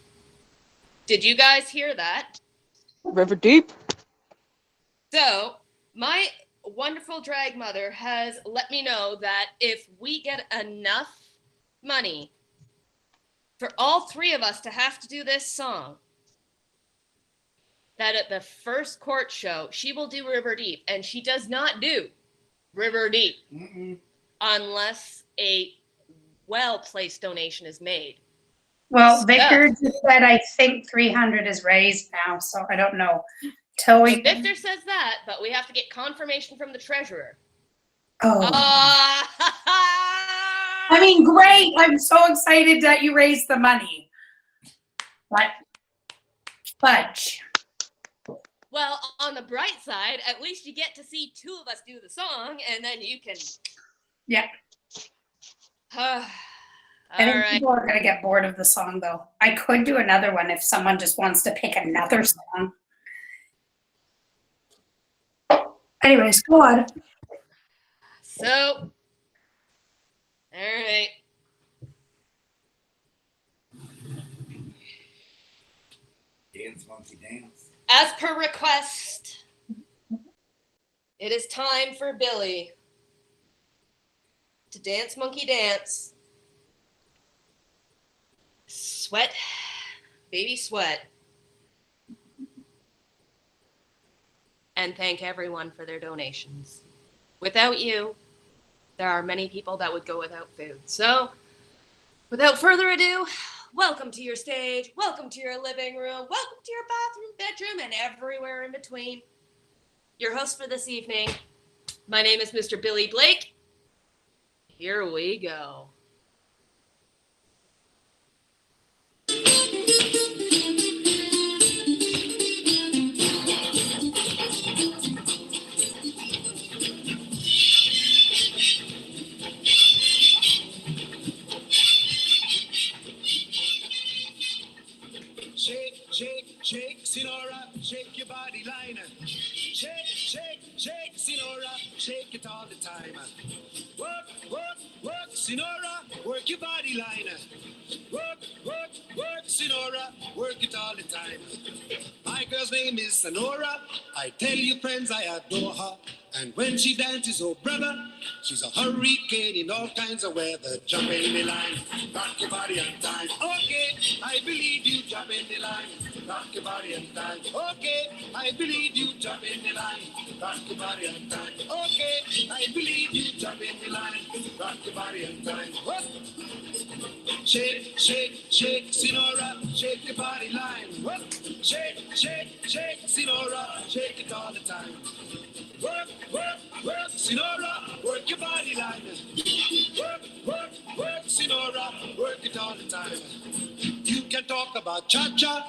Did you guys hear that? River Deep. So, my wonderful drag mother has let me know that if we get enough money for all three of us to have to do this song, that at the first court show, she will do River Deep, and she does not do River Deep unless a well-placed donation is made. Well, Victor just said I think 300 is raised now, so I don't know. Till we... Victor says that, but we have to get confirmation from the treasurer. Oh. I mean, great. I'm so excited that you raised the money. What? Fudge. Well, on the bright side, at least you get to see two of us do the song, and then you can... Yeah. All I think right. people are going to get bored of the song, though. I could do another one if someone just wants to pick another song. Anyways, go on. So, all right. Dance, monkey, dance. As per request, it is time for Billy to dance monkey dance. Sweat, baby sweat. And thank everyone for their donations. Without you, there are many people that would go without food. So, without further ado, welcome to your stage, welcome to your living room, welcome to your bathroom, bedroom, and everywhere in between. Your host for this evening, my name is Mr. Billy Blake. Here we go. Shake, shake, shake. Sinora, shake your body line. Shake, shake, shake, Sinora, shake it all the time. Work, work, work, Sinora, work your body line. Work, work, work, Sinora, work it all the time. My girl's name is Sonora. I tell you, friends, I adore her. And when she dances, oh brother, she's a hurricane in all kinds of weather. Jump in the line, rock your body on time. Okay, I believe you. Jump in the line, rock your body on time. Okay, I believe you. Jump in the line, rock your body on time. Okay, I believe you. Jump in the line, rock your body on time. What? Shake, shake, shake, Sinora, shake your body line. What? Shake, shake, shake, Sinora, shake it all the time. Work, work, work, Sinora, work your body line. Work, work, work, Sinora, work it all the time. You can talk about cha-cha,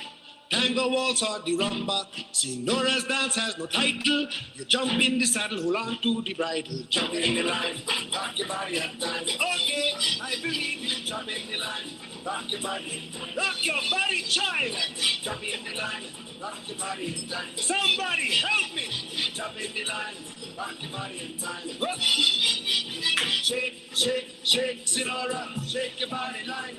tango waltz or the rumba. Sinora's dance has no title. You jump in the saddle, hold on to the bridle. Jump in the line, rock your body at time. Okay, I believe you. Jump in the line, rock your body. Rock your body, child. Jump in the line, rock your body in time. Somebody help me. Jump in the line, rock your body in time. Whoop. Shake, shake, shake, Sinora, shake your body line.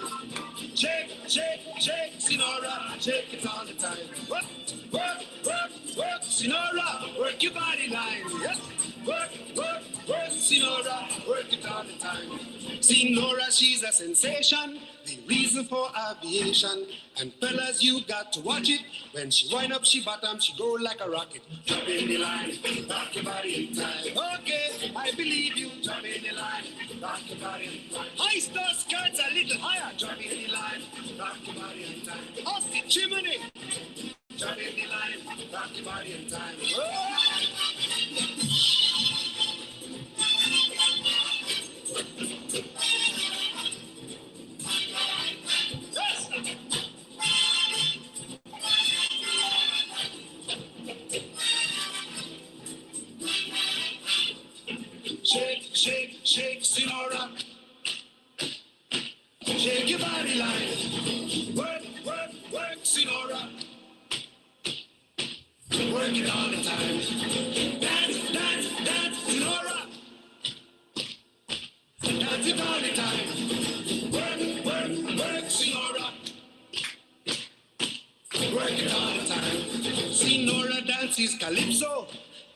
Shake, shake, shake, Sinora, shake it all the time. Work, work, work, work, Sinora, work your body line. Yes. Work, work, work, Sinora, work it all the time. Sinora, she's a sensation, the reason for aviation. And fellas, you got to watch it. When she wind up, she bottom, she go like a rocket. Jump in the line, rock your body in time. Okay, I believe you. Jump in the line, rock your body in time. Hoist those skirts a little higher. Jump in the line, rock your body in time. Off the chimney. Jump in the line, rock your body in time. Oh! Shake, shake, shake, Sinora. Shake your body line. Work, work, work, Sinora. Work it all the time. Dance, dance, dance, Sinora. Dance it all the time. Work, work, work, Sinora. Work it all the time. Sinora dances calypso.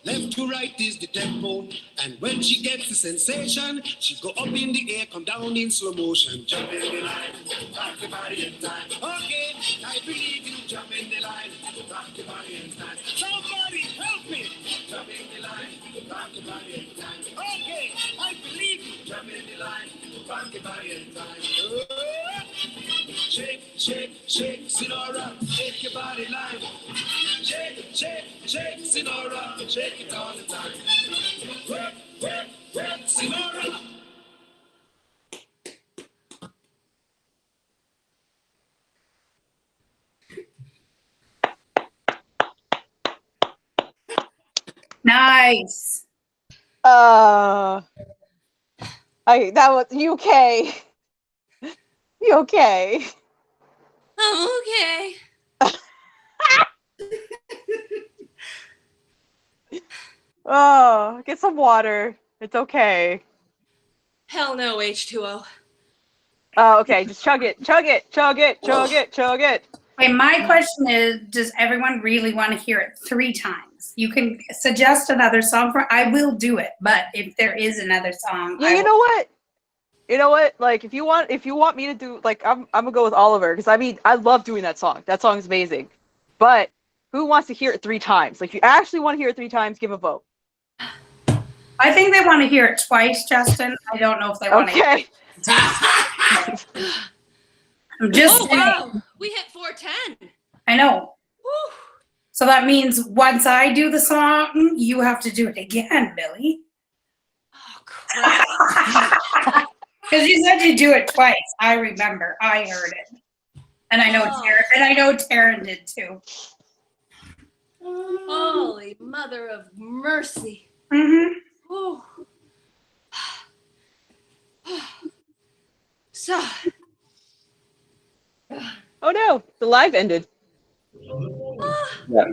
Left to right is the tempo, and when she gets the sensation, she go up in the air, come down in slow motion. Jump in the line, rock your body in time. Okay, I believe you. Jump in the line, rock your body in time. Somebody help me. Jump in the line, rock your body in time. Okay, I believe you. Jump in the line, rock your body in time. Shake, shake, shake, Sinora, shake your body line. Shake, shake, shake, Sinora, shake it all the time. Work, work, work, Sinora. Nice. That was UK. You okay? I'm okay. Oh, get some water. It's okay. Hell no, H2O. Oh, okay. Just chug it, chug it, chug it, chug it, chug it. Okay, my question is, does everyone really want to hear it 3 times? You can suggest another song for I will do it, but if there is another song, Yeah, you know what? You know what? Like, if you want me to do, like, I'm gonna go with Oliver, because I mean, I love doing that song. That song is amazing. But who wants to hear it 3 times? Like, if you actually want to hear it 3 times, give a vote. I think they want to hear it twice, Justin. I don't know if they want to hear Okay. it. I'm just Oh, saying. wow. We hit 410. I know. Whew. So that means once I do the song, you have to do it again, Billy. Oh, crap. Because you said you do it twice. I remember. I heard it. And I know Taryn did too. Holy mother of mercy. Mm-hmm. Whew. So, Oh no, the live ended. ah, Yeah.